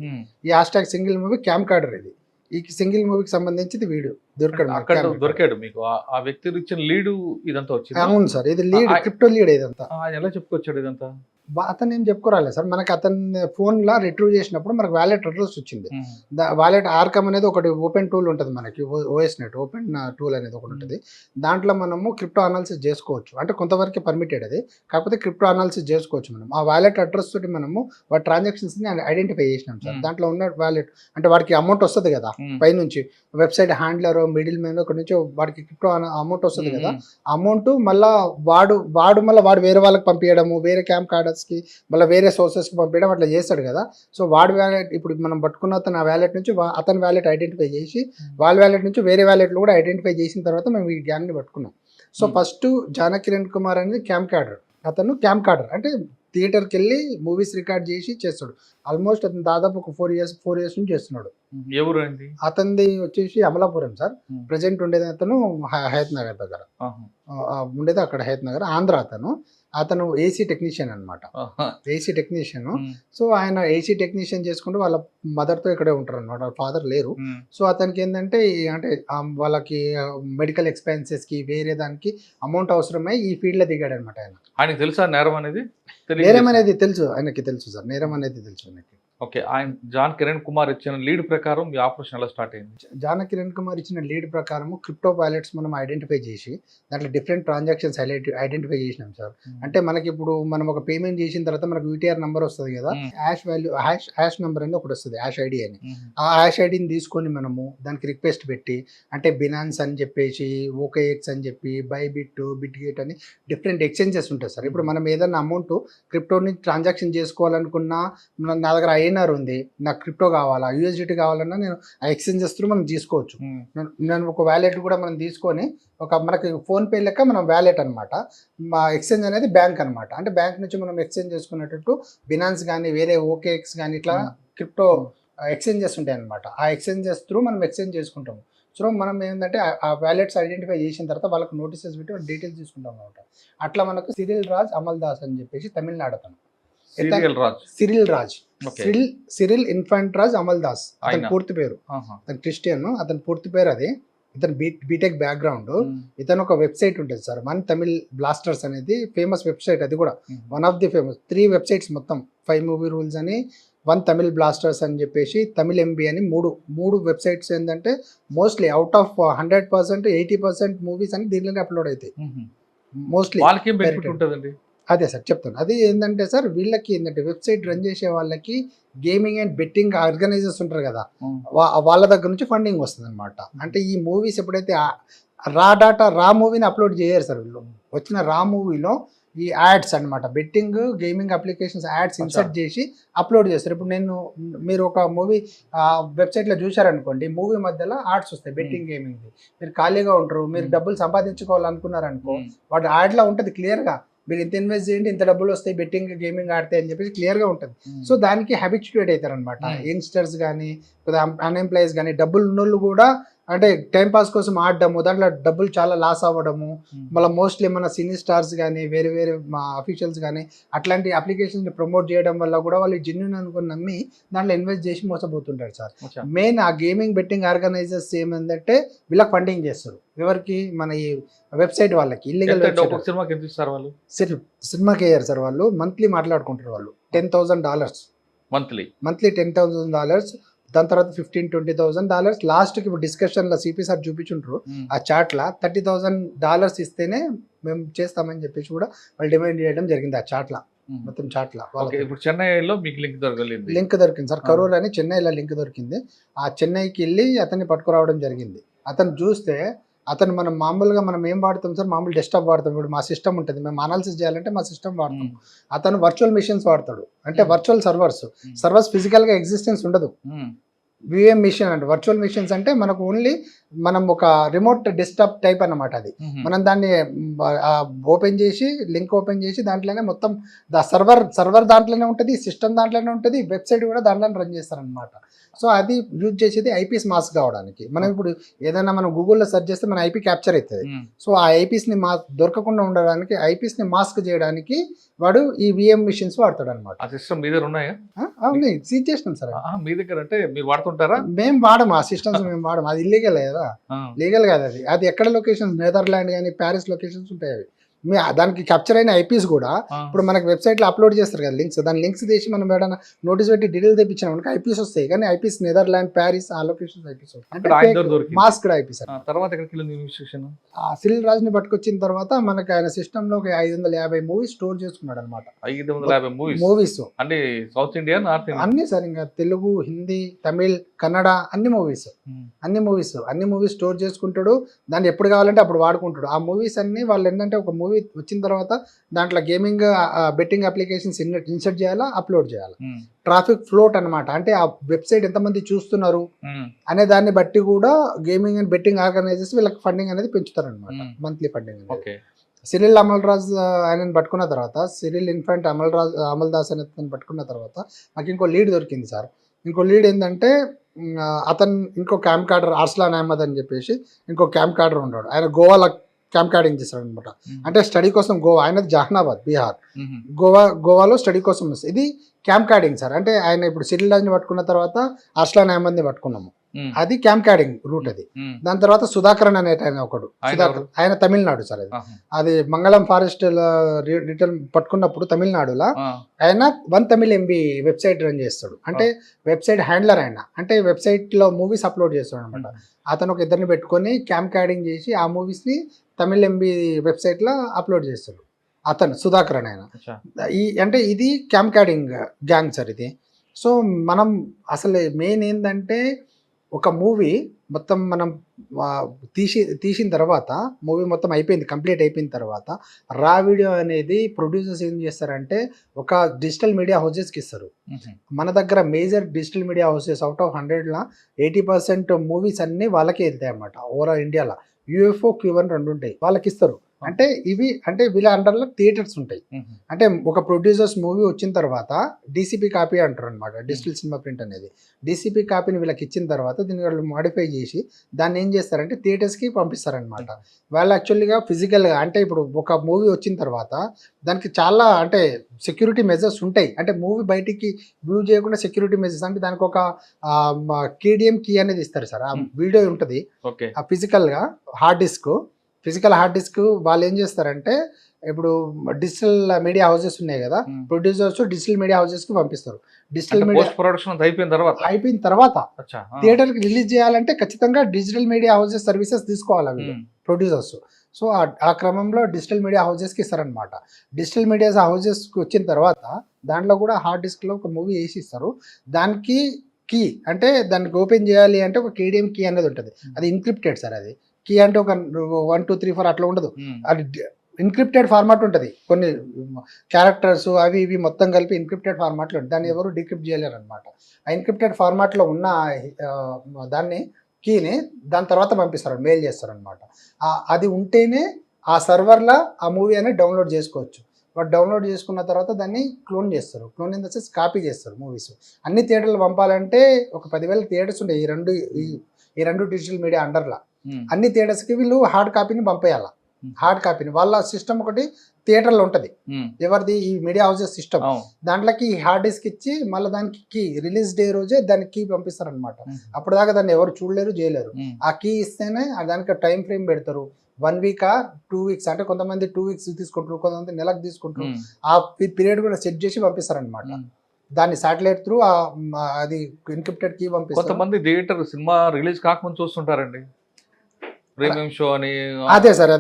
ఈ హ్యాష్‌ట్యాగ్ సింగిల్ మూవీ క్యామ్ కార్డర్. ఇది ఈ సింగిల్ మూవీకి సంబంధించి వీడియో దొరికాడు మీకు, ఆ వ్యక్తి ఇచ్చిన లీడ్ ఇదంతా వచ్చింది. అవును సార్, ఇది లీడ్, క్రిప్టో లీడ్ ఇదంతా. ఎలా చెప్పుకొచ్చాడు ఇదంతా? అతను ఏం చెప్పుకోరాలేదు సార్. మనకి అతని ఫోన్లో రిట్రీవ్ చేసినప్పుడు మనకు వ్యాలెట్ అడ్రస్ వచ్చింది. వ్యాలెట్ ఆర్కమ్ అనేది ఒకటి ఓపెన్ టూల్ ఉంటుంది మనకి, ఓఎస్ నెట్ ఓపెన్ టూల్ అనేది ఒకటి ఉంటుంది. దాంట్లో మనము క్రిప్టో అనాలిసిస్ చేసుకోవచ్చు. అంటే కొంతవరకు పర్మిటెడ్ అది, కాకపోతే క్రిప్టో అనాలిసిస్ చేసుకోవచ్చు మనం. ఆ వ్యాలెట్ అడ్రస్ తోటి మనము వాటి ట్రాన్సాక్షన్స్ని ఐడెంటిఫై చేసినాం సార్. దాంట్లో ఉన్న వ్యాలెట్ అంటే వాడికి అమౌంట్ వస్తుంది కదా పైనుంచి, వెబ్సైట్ హ్యాండ్లర్ మిడిల్ మ్యాన్ అక్కడ నుంచి వాడికి క్రిప్టో అమౌంట్ వస్తుంది కదా, అమౌంట్ మళ్ళీ వాడు వేరే వాళ్ళకి పంపించడము, వేరే క్యాంప్ కార్డర్స్కి మళ్ళీ వేరే సోర్సెస్కి పంపించడం అట్లా చేస్తాడు కదా. సో వాడి వ్యాలెట్ ఇప్పుడు మనం పట్టుకున్న అతను ఆ వ్యాలెట్ నుంచి అతని వ్యాలెట్ ఐడెంటిఫై చేసి వాళ్ళ వ్యాలెట్ నుంచి వేరే వ్యాలెట్లు కూడా ఐడెంటిఫై చేసిన తర్వాత మేము ఈ గ్యాంగ్ని పట్టుకున్నాం. సో ఫస్ట్ జానకి కిరణ్ కుమార్ అనేది క్యాంప్ కార్డర్. అతను క్యాంప్ కార్డర్ అంటే థియేటర్కి వెళ్ళి మూవీస్ రికార్డ్ చేసి చేస్తాడు. ఆల్మోస్ట్ అతను దాదాపు ఒక 4 years నుంచి చేస్తున్నాడు. ఎవరు అండి అతనిది వచ్చేసి అమలాపురం సార్. ప్రజెంట్ ఉండేది అతను హయత్ నగర్ దగ్గర ఉండేది, అక్కడ హయత్ నగర్, ఆంధ్ర. అతను ఏసీ టెక్నీషియన్ అనమాట, ఏసీ టెక్నీషియన్. సో ఆయన ఏసీ టెక్నీషియన్ చేసుకుంటూ వాళ్ళ మదర్తో ఇక్కడే ఉంటారు అనమాట, వాళ్ళ ఫాదర్ లేరు. సో అతనికి ఏంటంటే అంటే వాళ్ళకి మెడికల్ ఎక్స్పెన్సెస్కి వేరే దానికి అమౌంట్ అవసరమై ఈ ఫీల్డ్లో దిగాడు అనమాట. ఆయనకి తెలుసా నేరం అనేది? నేరం అనేది తెలుసు, ఆయనకి తెలుసు సార్, నేరం అనేది తెలుసు ఆయనకి. ఓకే, ఆయన జాన్ కిరణ్ కుమార్ ఇచ్చిన లీడ్ ప్రకారం ఈ ఆపరేషన్ ఎలా స్టార్ట్ అయింది? జాన్ కిరణ్ కుమార్ ఇచ్చిన లీడ్ ప్రకారము క్రిప్టో వాలెట్స్ మనం ఐడెంటిఫై చేసి దాంట్లో డిఫరెంట్ ట్రాన్సాక్షన్స్ ఐడెంటిఫై చేసినాం సార్. అంటే మనకి ఇప్పుడు మనం ఒక పేమెంట్ చేసిన తర్వాత మనకు యూటీఆర్ నెంబర్ వస్తుంది కదా, హ్యాష్ వాల్యూ హ్యాష్ నెంబర్ అనేది ఒకటి వస్తుంది, హ్యాష్ ఐడి అని. ఆ హ్యాష్ ఐడిని తీసుకొని మనము దానికి రిక్వెస్ట్ పెట్టి, అంటే బినాన్స్ అని చెప్పేసి, ఓకేఎక్స్ అని చెప్పి, బైబిట్, బిట్గేట్ అని డిఫరెంట్ ఎక్స్చేంజెస్ ఉంటాయి సార్. ఇప్పుడు మనం ఏదైనా అమౌంట్ క్రిప్టోని ట్రాన్సాక్షన్ చేసుకోవాలనుకున్నా, నా దగ్గర ఉంది, నాకు క్రిప్టో కావాలా, యూఎస్డిటీ కావాలన్నా నేను ఆ ఎక్స్చేంజెస్ త్రూ మనం తీసుకోవచ్చు. నేను ఒక వ్యాలెట్ కూడా మనం తీసుకొని మనకి ఫోన్పే లెక్క మనం వ్యాలెట్ అనమాట. మా ఎక్స్చేంజ్ అనేది బ్యాంక్ అనమాట. అంటే బ్యాంక్ నుంచి మనం ఎక్స్చేంజ్ చేసుకునేటట్టు బినాన్స్ కానీ వేరే ఓకేఎక్స్ కానీ ఇట్లా క్రిప్టో ఎక్స్చేంజెస్ ఉంటాయి అనమాట. ఆ ఎక్స్చేంజెస్ త్రూ మనం ఎక్స్చేంజ్ చేసుకుంటాము. సో మనం ఏంటంటే ఆ వ్యాలెట్స్ ఐడెంటిఫై చేసిన తర్వాత వాళ్ళకి నోటీసెస్ పెట్టి డీటెయిల్స్ తీసుకుంటాం అనమాట. అట్లా మనకు సిరిల్ రాజ్ అమల్ దాస్ అని చెప్పేసి తమిళనాడు అతను, సిరిల్ ఇన్ఫాంట్ రాజ్ అమల్ దాస్ అతని పూర్తి పేరు. అతను క్రిస్టియన్, అతని పూర్తి పేరు అది. ఇతను బీటెక్ బ్యాక్గ్రౌండ్. ఇతను ఒక వెబ్సైట్ ఉంటుంది సార్, వన్ తమిళ్ బ్లాస్టర్స్ అనేది ఫేమస్ వెబ్సైట్. అది కూడా one of the famous 3 websites మొత్తం, 5 మూవీ రూల్స్ అని, 1 తమిళ్ బ్లాస్టర్స్ అని చెప్పేసి, తమిళ్ ఎంబీ అని మూడు వెబ్సైట్స్. ఏంటంటే మోస్ట్లీ అవుట్ ఆఫ్ 100% 80% మూవీస్ అని దీనిలోనే అప్లోడ్ అవుతాయి మోస్ట్లీ. అదే సార్ చెప్తాను. అది ఏంటంటే సార్ వీళ్ళకి ఏంటంటే వెబ్సైట్ రన్ చేసే వాళ్ళకి గేమింగ్ అండ్ బెట్టింగ్ ఆర్గనైజర్స్ ఉంటారు కదా, వాళ్ళ దగ్గర నుంచి ఫండింగ్ వస్తుంది అనమాట. అంటే ఈ మూవీస్ ఎప్పుడైతే రా మూవీని అప్లోడ్ చేయరు సార్ వీళ్ళు, వచ్చిన రా మూవీలో ఈ యాడ్స్ అనమాట, betting gaming applications ads insert చేసి అప్లోడ్ చేస్తారు. ఇప్పుడు మీరు ఒక మూవీ వెబ్సైట్లో చూసారనుకోండి, మూవీ మధ్యలో యాడ్స్ వస్తాయి బెట్టింగ్ గేమింగ్. మీరు ఖాళీగా ఉంటారు, మీరు డబ్బులు సంపాదించుకోవాలనుకున్నారనుకో, వాటి యాడ్లో ఉంటుంది క్లియర్గా, మీరు ఇంత ఇన్వెస్ట్ చేయండి ఇంత డబ్బులు వస్తాయి, బెట్టింగ్ గేమింగ్ ఆడితే అని చెప్పేసి క్లియర్గా ఉంటుంది. సో దానికి హ్యాబిచ్యుయేట్ అవుతారు అనమాట యంగ్స్టర్స్ కానీ అన్ఎంప్లాయీస్ కానీ. డబ్బులు ఉన్నోళ్ళు కూడా అంటే టైంపాస్ కోసం ఆడడము, దాంట్లో డబ్బులు చాలా లాస్ అవ్వడము. మళ్ళీ మోస్ట్లీ మన సినీ స్టార్స్ కానీ వేరే మా అఫీషియల్స్ కానీ అట్లాంటి అప్లికేషన్స్ ప్రమోట్ చేయడం వల్ల కూడా వాళ్ళు జెన్యూన్ అనుకుని నమ్మి దాంట్లో ఇన్వెస్ట్ చేసి మోసపోతుంటారు సార్. మెయిన్ ఆ గేమింగ్ బెట్టింగ్ ఆర్గనైజర్స్ ఏమంటే వీళ్ళకి ఫండింగ్ చేస్తారు. ఎవరికి? మన ఈ వెబ్సైట్ వాళ్ళకి. ఇల్లీగల్ సినిమాకి అయ్యారు సార్ వాళ్ళు. మంత్లీ మాట్లాడుకుంటారు వాళ్ళు $10,000 మంత్లీ $10,000. దాని తర్వాత $15,000-20,000 లాస్ట్కి ఇప్పుడు డిస్కషన్లో సిపి సార్ చూపించుంటారు ఆ చాట్లో $30,000 ఇస్తేనే మేము చేస్తామని చెప్పేసి కూడా వాళ్ళు డిమాండ్ చేయడం జరిగింది ఆ చాట్లో, మొత్తం చాట్లో. ఇప్పుడు చెన్నైలో మీకు లింక్ దొరికింది సార్, కరూర్ అని చెన్నైలో లింక్ దొరికింది. ఆ చెన్నైకి వెళ్ళి అతన్ని పట్టుకురావడం జరిగింది. అతను చూస్తే మనం మామూలుగా మనం ఏం వాడతాం సార్, మామూలు డెస్క్టాప్ వాడతాం. ఇప్పుడు మా సిస్టమ్ ఉంటుంది, మేము అనాలిసిస్ చేయాలంటే మా సిస్టమ్ వాడతాం. అతను వర్చువల్ మిషన్స్ వాడతాడు, అంటే వర్చువల్ సర్వర్స్ ఫిజికల్గా ఎగ్జిస్టెన్స్ ఉండదు. విఎం మిషన్ అంటే వర్చువల్ మిషన్స్ అంటే మనకు ఓన్లీ మనం ఒక రిమోట్ డెస్క్టాప్ టైప్ అన్నమాట. అది మనం దాన్ని ఓపెన్ చేసి లింక్ ఓపెన్ చేసి దాంట్లోనే మొత్తం సర్వర్ దాంట్లోనే ఉంటుంది, సిస్టమ్ దాంట్లోనే ఉంటుంది, వెబ్సైట్ కూడా దాంట్లోనే రన్ చేస్తారనమాట. సో అది యూజ్ చేసేది ఐపీస్ మాస్క్ కావడానికి. మనం ఇప్పుడు ఏదైనా మనం గూగుల్లో సెర్చ్ చేస్తే మన ఐపీ క్యాప్చర్ అవుతుంది. సో ఆ ఐపీస్ని దొరకకుండా ఉండడానికి, ఐపీస్ని మాస్క్ చేయడానికి వాడు ఈ విఎం మిషన్స్ వాడతాడు అనమాట. అవును, సీజ్ చేసినాం సార్. మీ దగ్గర అంటే మీరు వాడుతుంటారా? మేము వాడము, ఆ సిస్టమ్స్ మేము వాడము. అది ఇల్లీగల్ కదా, లీగల్ కాదు అది. అది ఎక్కడ లొకేషన్స్, నెదర్లాండ్ కానీ ప్యారిస్ లొకేషన్స్ ఉంటాయి అవి. దానికి క్యాప్చర్ అయిన ఐపీస్ కూడా ఆ, ఇప్పుడు మనకి వెబ్సైట్లో అప్లోడ్ చేస్తారు కదా లింక్స్, దాని లింక్స్ తీసి మనం ఏదైనా నోటీస్ పెట్టి డీటెయిల్ తెప్పించినా మనకి ఐపీస్ వస్తాయి, కానీ ఐపీస్ నెదర్లాండ్, ప్యారిస్ ఆ లొకేషన్స్ ఐపీస్ అక్కడ ఆయన దగ్గర దొరికింది. Masked eyepiece. ఆ, తర్వాత ఎక్కడికి వెళ్ళింది ఇన్వెస్టిగేషన్? ఆ సిరిల్ రాజ్ని పట్టుకొచ్చిన తర్వాత మనకి ఆయన సిస్టంలో ఒక 550 మూవీస్ స్టోర్ చేసుకున్నాడు అనమాట. 550 మూవీస్ అంటే సౌత్ ఇండియా, నార్త్ ఇండియా అన్ని సార్, ఇంకా తెలుగు, హిందీ, తమిళ్, కన్నడ అన్ని మూవీస్ స్టోర్ చేసుకుంటాడు. దాన్ని ఎప్పుడు కావాలంటే అప్పుడు వాడుకుంటాడు. ఆ మూవీస్ అన్ని వాళ్ళు ఏంటంటే ఒక మూవీ వచ్చిన తర్వాత దాంట్లో గేమింగ్ బెట్టింగ్ అప్లికేషన్స్ ఇన్సర్ట్ చేయాలా, అప్లోడ్ చేయాలి. ట్రాఫిక్ ఫ్లోట్ అనమాట, అంటే ఆ వెబ్సైట్ ఎంతమంది చూస్తున్నారు అనే దాన్ని బట్టి కూడా గేమింగ్ అండ్ బెట్టింగ్ ఆర్గనైజర్స్ వీళ్ళకి ఫండింగ్ అనేది పెంచుతారు అనమాట, మంత్లీ ఫండింగ్ అనేది. ఓకే. సిరిల్ అమల్రాజ్ ఆయనను పట్టుకున్న తర్వాత, సిరిల్ ఇన్ఫెంట్ అమల్దాస్ అనే పట్టుకున్న తర్వాత నాకు ఇంకో లీడ్ దొరికింది సార్. ఇంకో లీడ్ ఏంటంటే అతను ఇంకో క్యాంప్ కార్డర్ అర్స్లాన్ అహ్మద్ అని చెప్పేసి ఇంకో క్యాంప్ కార్డర్ ఉన్నాడు. ఆయన గోవాలో క్యాంప్ కార్డింగ్ చేస్తాడు అనమాట. అంటే స్టడీ కోసం గోవా, ఆయనది జహనాబాద్ బీహార్, గోవాలో స్టడీ కోసం వస్తుంది. ఇది క్యాంప్ కార్డింగ్ సార్. అంటే ఆయన ఇప్పుడు సిరిల్ రాజ్ని పట్టుకున్న తర్వాత అర్స్లాన్ అహ్మద్ని పట్టుకున్నాము, అది క్యాంప్ కార్డింగ్ రూట్ అది. దాని తర్వాత సుధాకరన్ అనే ఆయన ఒకడు, సుధాకర్, ఆయన తమిళనాడు సార్. అది మంగళం ఫారెస్ట్ రిటర్న్ పట్టుకున్నప్పుడు తమిళనాడులో ఆయన 1 తమిళ్ MB వెబ్సైట్ రన్ చేస్తాడు. అంటే వెబ్సైట్ హ్యాండ్లర్ ఆయన, అంటే వెబ్సైట్ లో మూవీస్ అప్లోడ్ చేస్తాడు అనమాట. అతను ఒక ఇద్దరిని పెట్టుకొని క్యాంప్ కార్డింగ్ చేసి ఆ మూవీస్ ని తమిళ్ MB వెబ్సైట్ లో అప్లోడ్ చేస్తాడు అతను, సుధాకరన్ ఆయన. అంటే ఇది క్యాంప్ కార్డింగ్ గ్యాంగ్ సార్ ఇది. సో మనం అసలు మెయిన్ ఏంటంటే ఒక మూవీ మొత్తం మనం తీసిన తర్వాత, మూవీ మొత్తం అయిపోయింది, కంప్లీట్ అయిపోయిన తర్వాత రా వీడియో అనేది ప్రొడ్యూసర్స్ ఏం చేస్తారంటే ఒక డిజిటల్ మీడియా హౌసెస్కి ఇస్తారు. మన దగ్గర major digital media houses out of 100లో 80% మూవీస్ అన్నీ వాళ్ళకే వెళ్తాయి అన్నమాట. ఓవరాల్ ఇండియాలో UFO, Q1 2 ఉంటాయి, వాళ్ళకి ఇస్తారు. అంటే ఇవి అంటే వీళ్ళ అండర్లో థియేటర్స్ ఉంటాయి. అంటే ఒక ప్రొడ్యూసర్స్ మూవీ వచ్చిన తర్వాత DCP కాపీ అంటారు అనమాట, డిజిటల్ సినిమా ప్రింట్ అనేది. DCP కాపీని వీళ్ళకి ఇచ్చిన తర్వాత దీన్ని వాళ్ళు మాడిఫై చేసి దాన్ని ఏం చేస్తారంటే థియేటర్స్కి పంపిస్తారనమాట. వాళ్ళు యాక్చువల్గా ఫిజికల్గా, అంటే ఇప్పుడు ఒక మూవీ వచ్చిన తర్వాత దానికి చాలా అంటే సెక్యూరిటీ మెజర్స్ ఉంటాయి. అంటే మూవీ బయటికి వ్యూ చేయకుండా సెక్యూరిటీ మెజర్స్, అంటే దానికి ఒక KDM కీ అనేది ఇస్తారు సార్. ఆ వీడియో ఉంటుంది ఆ ఫిజికల్ హార్డ్ డిస్క్ వాళ్ళు ఏం చేస్తారంటే, ఇప్పుడు డిజిటల్ మీడియా హౌసెస్ ఉన్నాయి కదా, ప్రొడ్యూసర్స్ డిజిటల్ మీడియా హౌసెస్ కి పంపిస్తారు. డిజిటల్ మీడియా ప్రొడక్షన్ అయిపోయిన తర్వాత థియేటర్ కి రిలీజ్ చేయాలంటే ఖచ్చితంగా డిజిటల్ మీడియా హౌసెస్ సర్వీసెస్ తీసుకోవాలి ప్రొడ్యూసర్స్. సో ఆ క్రమంలో డిజిటల్ మీడియా హౌసెస్కి ఇస్తారనమాట. డిజిటల్ మీడియా హౌసెస్కి వచ్చిన తర్వాత దాంట్లో కూడా హార్డ్ డిస్క్లో ఒక మూవీ వేసి ఇస్తారు. దానికి కీ, అంటే దానికి ఓపెన్ చేయాలి అంటే ఒక KDM కీ అనేది ఉంటుంది, అది ఎన్క్రిప్టెడ్ సార్. అది కీ అంటే ఒక 1 2 3 4 అట్లా ఉండదు, అది ఎన్క్రిప్టెడ్ ఫార్మాట్ ఉంటుంది. కొన్ని క్యారెక్టర్స్ అవి ఇవి మొత్తం కలిపి ఎన్క్రిప్టెడ్ ఫార్మాట్లో ఉంటుంది, దాన్ని ఎవరు డీక్రిప్ట్ చేయలేరు అనమాట. ఆ ఎన్క్రిప్టెడ్ ఫార్మాట్లో ఉన్న దాన్ని కీని దాని తర్వాత పంపిస్తారు, మెయిల్ చేస్తారు అనమాట. అది ఉంటేనే ఆ సర్వర్లో ఆ మూవీ అనేది డౌన్లోడ్ చేసుకోవచ్చు. వాడు డౌన్లోడ్ చేసుకున్న తర్వాత దాన్ని క్లోన్ చేస్తారు, clone in the sense copy చేస్తారు మూవీస్. అన్ని థియేటర్లు పంపాలంటే ఒక 10,000 థియేటర్స్ ఉంటాయి ఈ రెండు డిజిటల్ మీడియా అండర్లా. అన్ని థియేటర్స్కి వీళ్ళు హార్డ్ కాపీని పంపేయాలి. హార్డ్ కాపీని వాళ్ళ సిస్టమ్ ఒకటి థియేటర్లో ఉంటుంది, ఎవరిది ఈ మీడియా హౌసెస్ సిస్టమ్. దాంట్లోకి హార్డ్ డిస్క్ ఇచ్చి మళ్ళీ దానికి కీ రిలీజ్ డే రోజే దానికి కీ పంపిస్తారు అనమాట. అప్పుడు దాకా దాన్ని ఎవరు చూడలేరు, చేయలేరు. ఆ కీ ఇస్తేనే దానికి టైం ఫ్రేమ్ పెడతారు, 1 వీక్ 2 వీక్స్, అంటే కొంతమంది 2 వీక్స్ తీసుకుంటారు, కొంతమంది నెలకు తీసుకుంటారు. ఆ పీరియడ్ కూడా సెట్ చేసి పంపిస్తారనమాట. దాన్ని శాటిలైట్ త్రూ అది ఎన్క్రిప్టెడ్ కీ పంపిస్తారు. కొంతమంది థియేటర్ సినిమా రిలీజ్ కాకముందు చూస్తుంటారండి, ప్రీమియం షో అని. అదే సార్,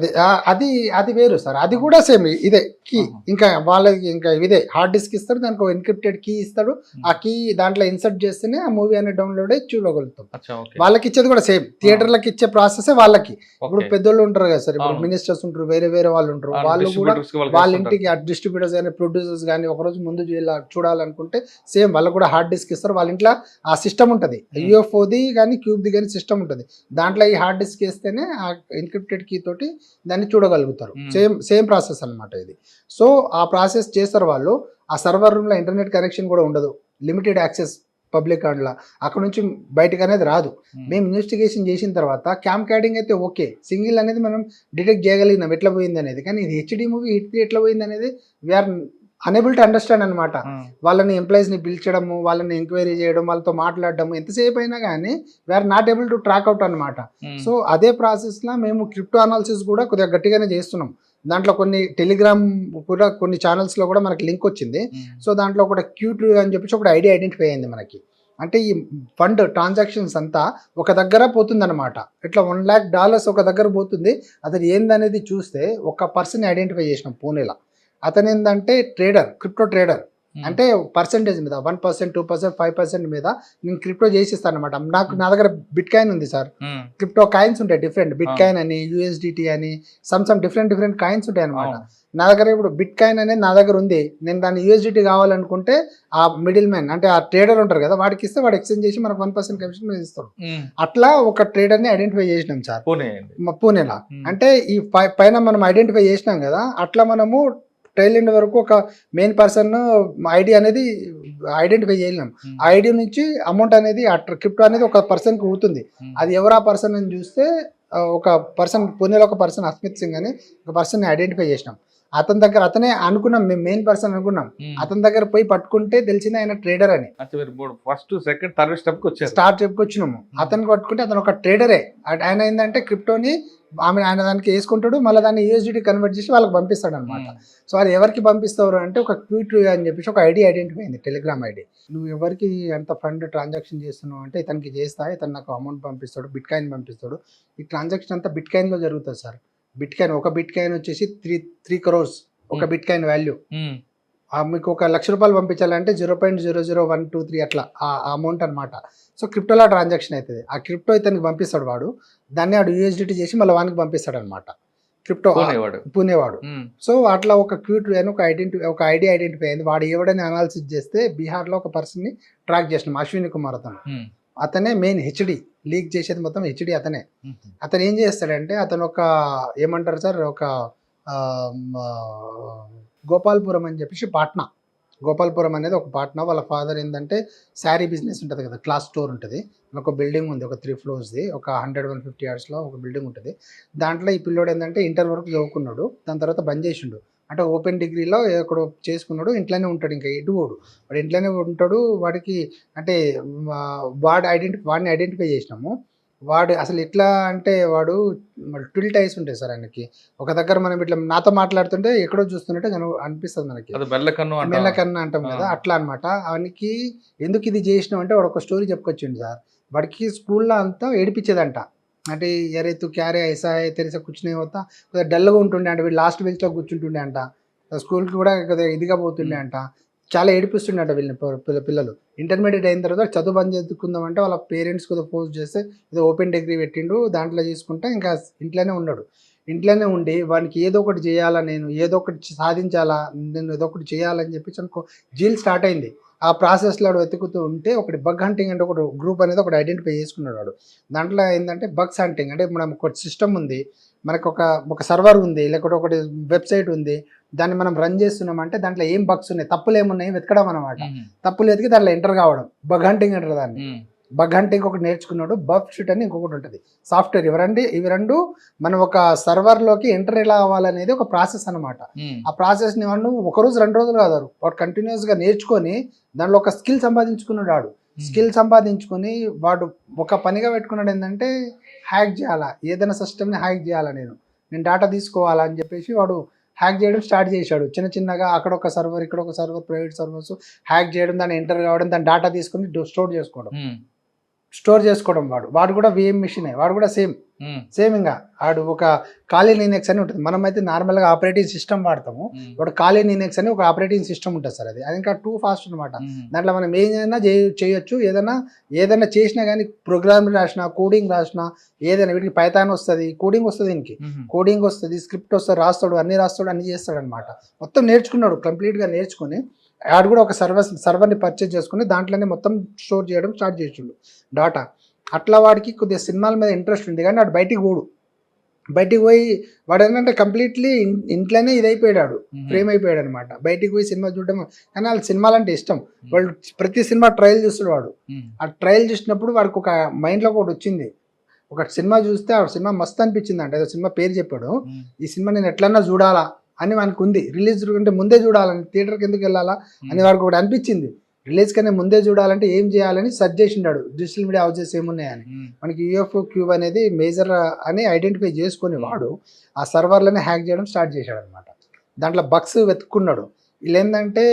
అది వేరు సార్, అది కూడా సేమ్ ఇదే కీ. ఇంకా వాళ్ళకి ఇంకా ఇదే హార్డ్ డిస్క్ ఇస్తాడు, దానికి ఎన్క్రిప్టెడ్ కీ ఇస్తాడు. ఆ కీ దాంట్లో ఇన్సర్ట్ చేస్తేనే ఆ మూవీ అనేది డౌన్లోడ్ అయ్యి చూడగలుగుతాం. వాళ్ళకి ఇచ్చేది కూడా సేమ్, థియేటర్లకు ఇచ్చే ప్రాసెస్ వాళ్ళకి. ఇప్పుడు పెద్దోళ్ళు ఉంటారు కదా సార్, ఇప్పుడు మినిస్టర్స్ ఉంటారు, వేరే వాళ్ళు ఉంటారు, వాళ్ళు కూడా వాళ్ళ ఇంటికి డిస్ట్రిబ్యూటర్స్ కానీ ప్రొడ్యూసర్స్ కానీ ఒకరోజు ముందు చూడాలనుకుంటే సేమ్ వాళ్ళకు కూడా హార్డ్ డిస్క్ ఇస్తారు. వాళ్ళ ఇంట్లో ఆ సిస్టమ్ ఉంటుంది, UFOది కానీ క్యూబ్ది కానీ సిస్టమ్ ఉంటుంది. దాంట్లో ఈ హార్డ్ డిస్క్ వేస్తేనే ఆ ఎన్క్రిప్టెడ్ కీ తోటి దాన్ని చూడగలుగుతారు. సేమ్ ప్రాసెస్ అనమాట ఇది. సో ఆ ప్రాసెస్ చేస్తారు వాళ్ళు. ఆ సర్వర్ రూమ్లో ఇంటర్నెట్ కనెక్షన్ కూడా ఉండదు, లిమిటెడ్ యాక్సెస్ పబ్లిక్ అండ్లా, అక్కడ నుంచి బయటకు అనేది రాదు. మేము ఇన్వెస్టిగేషన్ చేసిన తర్వాత క్యాంప్ క్యాడింగ్ అయితే ఓకే, సింగిల్ అనేది మనం డిటెక్ట్ చేయగలిగినాం ఎట్లా పోయింది అనేది. కానీ ఇది HD మూవీ హిట్ ఎట్లా పోయింది అనేది వీఆర్ అనేబుల్ టు అండర్స్టాండ్ అనమాట. వాళ్ళని ఎంప్లాయీస్ని పిలిచడము, వాళ్ళని ఎంక్వైరీ చేయడం, వాళ్ళతో మాట్లాడడము ఎంతసేపు అయినా కానీ we are not able to track out అనమాట. సో అదే ప్రాసెస్లో మేము క్రిప్టో అనాలిసిస్ కూడా కొద్దిగా గట్టిగానే చేస్తున్నాం. దాంట్లో కొన్ని టెలిగ్రామ్ కూడా కొన్ని ఛానల్స్లో కూడా మనకి లింక్ వచ్చింది. సో దాంట్లో ఒక క్యూట్ అని చెప్పేసి ఒక ఐడి ఐడెంటిఫై అయింది మనకి. అంటే ఈ ఫండ్ ట్రాన్సాక్షన్స్ అంతా ఒక దగ్గర పోతుందన్నమాట. ఇట్లా $1,00,000 ఒక దగ్గర పోతుంది. అతను ఏందనేది చూస్తే ఒక పర్సన్ ఐడెంటిఫై చేసినాం పూణేలో. అతను ఏంటంటే ట్రేడర్, క్రిప్టో ట్రేడర్. అంటే పర్సెంటేజ్ మీద 1%, 2%, 5% మీద నేను క్రిప్టో చేసిస్తాను అనమాట. నా దగ్గర బిట్ కాయిన్ ఉంది సార్. క్రిప్టో కాయిన్స్ ఉంటాయి డిఫరెంట్, బిట్ కాయిన్ అని, యూఎస్డిటీ అని, సమ్ డిఫరెంట్ కాయిన్స్ ఉంటాయి అనమాట. నా దగ్గర ఇప్పుడు బిట్ కాయిన్ అనేది నా దగ్గర ఉంది. నేను దాన్ని యూఎస్డిటీ కావాలనుకుంటే ఆ మిడిల్ మ్యాన్ అంటే ఆ ట్రేడర్ ఉంటారు కదా, వాడికి ఇస్తే వాడు ఎక్స్చేంజ్ చేసి మనకు 1% కమిషన్ మీద ఇస్తాడు. అట్లా ఒక ట్రేడర్ని ఐడెంటిఫై చేసినాం సార్ పూణేలో. అంటే ఈ పైన మనం ఐడెంటిఫై చేసినాం కదా, అట్లా మనము టైల్ ఎండ్ వరకు ఒక మెయిన్ పర్సన్ ఐడి అనేది ఐడెంటిఫై చేయలేం. ఆ ఐడి నుంచి అమౌంట్ అనేది క్రిప్టో అనేది ఒక పర్సన్కి ఊతుంది. అది ఎవరు ఆ పర్సన్ అని చూస్తే ఒక పర్సన్ పూణేలో ఒక పర్సన్ అస్మిత్ సింగ్ అని ఒక పర్సన్ ఐడెంటిఫై చేసినాం. అతని దగ్గర అతనే అనుకున్నాం, మేము మెయిన్ పర్సన్ అనుకున్నాం. అతని దగ్గర పోయి పట్టుకుంటే తెలిసింది ఆయన ట్రేడర్ అని. ఫస్ట్ సెకండ్ థర్డ్ స్టెప్ వచ్చినాము. అతను పట్టుకుంటే అతను ఒక ట్రేడరే. ఆయన ఏంటంటే క్రిప్టోని ఆయన దానికి వేసుకుంటాడు, మళ్ళీ దాన్ని యూఎస్డిటీ కన్వర్ట్ చేసి వాళ్ళకి పంపిస్తాడు అనమాట. సో అది ఎవరికి పంపిస్తారు అంటే ఒక క్యూట్ అని చెప్పేసి ఒక ఐడి ఐడెంటిఫై అయింది, టెలిగ్రామ్ ఐడి. నువ్వు ఎవరికి ఎంత ఫండ్ ట్రాన్సాక్షన్ చేస్తున్నావు అంటే ఇతనికి చేస్తా, ఇతను నాకు అమౌంట్ పంపిస్తాడు, బిట్ కాయిన్ పంపిస్తాడు. ఈ ట్రాన్సాక్షన్ అంతా బిట్ కాయిన్లో జరుగుతుంది సార్. బిట్ కాయిన్ ఒక బిట్ కాయిన్ వచ్చేసి 3 crores ఒక బిట్ కాయిన్ వాల్యూ. మీకు ఒక ₹1,00,000 పంపించాలంటే 0.00123 అట్లా ఆ అమౌంట్ అనమాట. సో క్రిప్టోలో ట్రాన్సాక్షన్ అవుతుంది. ఆ క్రిప్టో ఇతనికి పంపిస్తాడు వాడు, దాన్ని వాడు యూఎస్డిటీ చేసి మళ్ళీ వానికి పంపిస్తాడు అనమాట క్రిప్టో పూణేవాడు. సో అట్లా ఒక క్యూట్ అని ఒక ఐడి ఐడెంటిఫై అయింది. వాడు ఎవడని అనాలిసిస్ చేస్తే బీహార్లో ఒక పర్సన్ని ట్రాక్ చేసినాం, అశ్విని కుమార్ అతనే మెయిన్ హెచ్డి లీక్ చేసేది మొత్తం హెచ్డి అతనే. అతను ఏం చేస్తాడంటే అతను ఒక ఏమంటారు సార్, ఒక గోపాల్పురం అని చెప్పేసి పాట్నా, గోపాల్పురం అనేది ఒక పాట్నా. వాళ్ళ ఫాదర్ ఏంటంటే శారీ బిజినెస్ ఉంటుంది కదా, క్లాస్ స్టోర్ ఉంటుంది. ఒక బిల్డింగ్ ఉంది, ఒక 3 floors, ఒక 100-150 yardsలో ఒక బిల్డింగ్ ఉంటుంది. దాంట్లో ఈ పిల్లోడు ఏంటంటే ఇంటర్ వరకు చదువుకున్నాడు, దాని తర్వాత బంద్ చేసిండు. అంటే ఓపెన్ డిగ్రీలో ఎక్కడో చేసుకున్నాడు, ఇంట్లోనే ఉంటాడు, ఇంకా వాడు ఇంట్లోనే ఉంటాడు. వాడికి అంటే వాడిని ఐడెంటిఫై చేసినాము. వాడు అసలు ఎట్లా అంటే వాడు ట్విల్ టైస్ ఉంటాయి సార్ ఆయనకి. ఒక దగ్గర మనం ఇట్లా నాతో మాట్లాడుతుంటే ఎక్కడో చూస్తున్నట్టే అనిపిస్తుంది మనకి, మెల్లకన్ను అంటాం కదా, అట్లా అనమాట. అవనికి ఎందుకు ఇది చేసినాం అంటే వాడు ఒక స్టోరీ చెప్పుకొచ్చిండు సార్. వాడికి స్కూల్లో అంతా ఏడిపించేదంట. అంటే ఎరైతు క్యారే ఐసా తెరిసా కూర్చునే పోతా కొద్దిగా డల్గా ఉంటుండే అంట, వీళ్ళు లాస్ట్ బెంచ్లో కూర్చుంటుండే అంట, స్కూల్కి కూడా కొద్దిగా ఇదిగా పోతుండే అంట, చాలా ఏడిపిస్తుండే అంట వీళ్ళని పిల్లలు. ఇంటర్మీడియట్ అయిన తర్వాత చదువు బంద్ చదువుకుందామంటే వాళ్ళ పేరెంట్స్ కొద్దిగా ఫోర్స్ చేస్తే ఏదో ఓపెన్ డిగ్రీ పెట్టిండు, దాంట్లో తీసుకుంటే ఇంకా ఇంట్లోనే ఉన్నాడు. ఇంట్లోనే ఉండి వానికి ఏదో ఒకటి చేయాలా, నేను ఏదో ఒకటి సాధించాలా, నేను ఏదో ఒకటి చేయాలని చెప్పేసి అనుకో జీల్ స్టార్ట్ అయింది. ఆ ప్రాసెస్లో వాడు వెతుకుతూ ఉంటే ఒకటి బగ్ హంటింగ్ అంటే ఒక గ్రూప్ అనేది ఒకటి ఐడెంటిఫై చేసుకున్నాడు వాడు. దాంట్లో ఏంటంటే బగ్స్ హంటింగ్ అంటే మనం ఒక సిస్టమ్ ఉంది, మనకు ఒక సర్వర్ ఉంది, లేకపోతే ఒకటి వెబ్సైట్ ఉంది, దాన్ని మనం రన్ చేస్తున్నామంటే దాంట్లో ఏం బగ్స్ ఉన్నాయి, తప్పులు ఏమున్నాయి వెతకడం అనమాట. తప్పులు వెతికి దాంట్లో ఎంటర్ కావడం, బగ్ హంటింగ్ అంటారు దాన్ని. బగ్ హంటింగ్ ఒకటి నేర్చుకున్నాడు, బగ్ షీట్ అని ఇంకొకటి ఉంటుంది సాఫ్ట్వేర్. ఇవి రెండు మనం ఒక సర్వర్లోకి ఎంటర్ ఎలా అవ్వాలనేది ఒక ప్రాసెస్ అనమాట. ఆ ప్రాసెస్ని వాడు 1 రోజు 2 రోజులు కాదు, వాడు కంటిన్యూస్గా నేర్చుకొని దాంట్లో ఒక స్కిల్ సంపాదించుకున్నాడు. వాడు స్కిల్ సంపాదించుకొని వాడు ఒక పనిగా పెట్టుకున్నాడు ఏంటంటే హ్యాక్ చేయాలా, ఏదైనా సిస్టమ్ని హ్యాక్ చేయాలా, నేను డేటా తీసుకోవాలా అని చెప్పేసి వాడు హ్యాక్ చేయడం స్టార్ట్ చేశాడు. చిన్నగా అక్కడ ఒక సర్వర్, ఇక్కడ ఒక సర్వర్, ప్రైవేట్ సర్వర్స్ హ్యాక్ చేయడం, దాన్ని ఎంటర్ కావడం, దాని డేటా తీసుకొని స్టోర్ చేసుకోవడం. వాడు కూడా VM మిషన్, వాడు కూడా సేమ్ ఇంకా వాడు ఒక కాలీ లినక్స్ అని ఉంటుంది. మనం అయితే నార్మల్గా ఆపరేటింగ్ సిస్టమ్ వాడతాము, వాడు కాలీ లినక్స్ అని ఒక ఆపరేటింగ్ సిస్టమ్ ఉంటుంది సార్. అది ఇంకా టూ ఫాస్ట్ అనమాట. దాంట్లో మనం ఏదైనా చేయొచ్చు, ఏదైనా చేసినా కానీ ప్రోగ్రామ్ రాసినా, కోడింగ్ రాసినా, ఏదైనా వీటికి పైథాన్ వస్తుంది, కోడింగ్ వస్తుంది, దీనికి కోడింగ్ వస్తుంది, స్క్రిప్ట్ వస్తుంది, అన్ని రాస్తాడు, అన్ని చేస్తాడు అనమాట. మొత్తం నేర్చుకున్నాడు, కంప్లీట్గా నేర్చుకుని ఆడు కూడా ఒక సర్వర్ని పర్చేజ్ చేసుకుని దాంట్లోనే మొత్తం స్టోర్ చేయడం స్టార్ట్ చేసిండు డాటా. అట్లా వాడికి కొద్దిగా సినిమాల మీద ఇంట్రెస్ట్ ఉంది, కానీ వాడు బయటికి పోయి వాడు ఏంటంటే కంప్లీట్లీ ఇంట్లోనే ఇదైపోయాడు, ఫ్రేమ్ అయిపోయాడు అనమాట. బయటికి పోయి సినిమా చూడడం, కానీ వాళ్ళ సినిమాలు అంటే ఇష్టం. వాళ్ళు ప్రతి సినిమా ట్రయల్ చూస్తాడు వాడు. ఆ ట్రయల్ చూసినప్పుడు వాడికి ఒక మైండ్లో ఒకటి వచ్చింది, ఒక సినిమా చూస్తే ఆ సినిమా మస్తు అనిపించింది అంటే, సినిమా పేరు చెప్పాడు, ఈ సినిమా నేను ఎట్లన్నా చూడాలా అని వానికి ఉంది. రిలీజ్ కంటే ముందే చూడాలని, థియేటర్కి ఎందుకు వెళ్ళాలా అని వాడికి ఒకటి అనిపించింది. రిలీజ్ కన్నా ముందే చూడాలంటే ఏం చేయాలని సెర్చ్ చేసిండాడు డిజిటల్ మీడియా హౌసెస్ ఏమున్నాయని. మనకి యూఎఫ్ఓ క్యూబ్ అనేది మేజర్ అని ఐడెంటిఫై చేసుకుని వాడు ఆ సర్వర్లని హ్యాక్ చేయడం స్టార్ట్ చేశాడు అనమాట. దాంట్లో బగ్స్ వెతుక్కున్నాడు. వీళ్ళు ఏంటంటే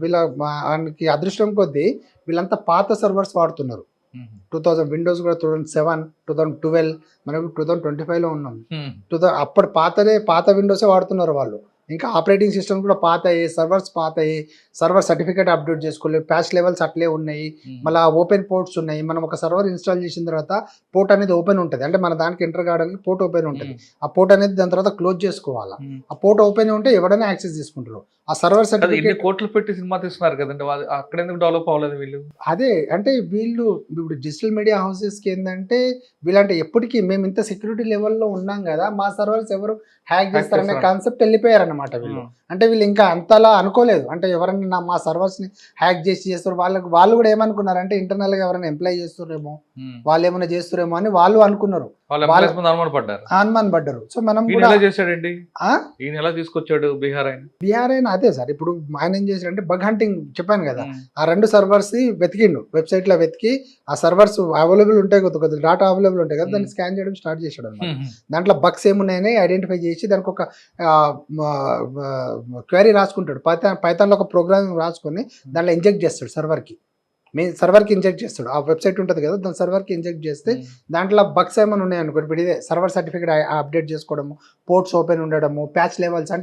వీళ్ళకి అదృష్టం కొద్దీ వీళ్ళంతా పాత సర్వర్స్ వాడుతున్నారు. 2000 విండోస్ కూడా 2007, 2012, మనం 2025లో ఉన్నాం. అప్పుడు పాత విండోసే వాడుతున్నారు వాళ్ళు. ఇంకా ఆపరేటింగ్ సిస్టమ్ కూడా పాతయి, సర్వర్స్ పాతయి, సర్వర్ సర్టిఫికేట్ అప్డేట్ చేసుకోలేదు, ప్యాచ్ లెవెల్స్ అట్లే ఉన్నాయి, మళ్ళీ ఓపెన్ పోర్ట్స్ ఉన్నాయి. మనం ఒక సర్వర్ ఇన్స్టాల్ చేసిన తర్వాత పోర్ట్ అనేది ఓపెన్ ఉంటుంది, అంటే మన దానికి ఎంటర్ కావడానికి పోర్ట్ ఓపెన్ ఉంటుంది. ఆ పోర్ట్ అనేది దాని తర్వాత క్లోజ్ చేసుకోవాలా. ఆ పోర్ట్ ఓపెన్ ఉంటే ఎవరైనా యాక్సెస్ చేసుకుంటారు. ఆ సర్వర్ సర్టిఫికేట్ కోట్లు పెట్టి సినిమా తీస్తున్నారు కదండి, అక్కడ ఎందుకు డెవలప్ అవ్వలేదు వీళ్ళు? అదే అంటే వీళ్ళు ఇప్పుడు డిజిటల్ మీడియా హౌసెస్కి ఏంటంటే వీళ్ళంటే ఎప్పటికీ మేము ఇంత సెక్యూరిటీ లెవెల్లో ఉన్నాం కదా, మా సర్వర్స్ ఎవరు హ్యాక్ చేస్తారనే కాన్సెప్ట్ వెళ్ళిపోయారన్నమాట వీళ్ళు. అంటే వీళ్ళు ఇంకా అంతలా అనుకోలేదు, అంటే ఎవరైనా మా సర్వర్స్ని హ్యాక్ చేస్తారు. వాళ్ళు కూడా ఏమనుకున్నారంటే ఇంటర్నల్గా ఎవరైనా ఎంప్లాయ్ చేస్తారేమో, వాళ్ళు ఏమైనా చేస్తారేమో అని వాళ్ళు అనుకున్నారు, అనుమాన పడ్డారు. సో మనం కూడా చేశాడండి, ఈయన ఎలా తీసుకొచ్చాడు బీహార్ అయినా అదే సార్. ఇప్పుడు ఆయన ఏం చేశాడంటే బగ్ హంటింగ్ చెప్పాను కదా, ఆ 2 సర్వర్స్ వెతికిండు, వెబ్సైట్ లో వెతికి ఆ సర్వర్స్ అవైలబుల్ ఉంటాయి కదా, కొద్దిగా డాటా అవైలబుల్ ఉంటాయి కదా, దాన్ని స్కాన్ చేయడం స్టార్ట్ చేశాడు అనమాట. దాంట్లో బగ్స్ ఏమున్నాయని ఐడెంటిఫై చేసి దానికి ఒక క్వరీ రాసుకుంటాడు. పైథాన్లో ఒక ప్రోగ్రామింగ్ రాసుకొని దాంట్లో ఇంజెక్ట్ చేస్తాడు సర్వర్కి ఇంజెక్ట్ చేస్తాడు. ఆ వెబ్సైట్ ఉంటుంది కదా, దాని సర్వర్కి ఇంజెక్ట్ చేస్తే దాంట్లో బగ్స్ ఏమైనా ఉన్నాయనుకో, ఇప్పుడు ఇదే సర్వర్ సర్టిఫికేట్ అప్డేట్ చేసుకోవడము, పోర్ట్స్ ఓపెన్ ఉండడము, ప్యాచ్ లెవెల్స్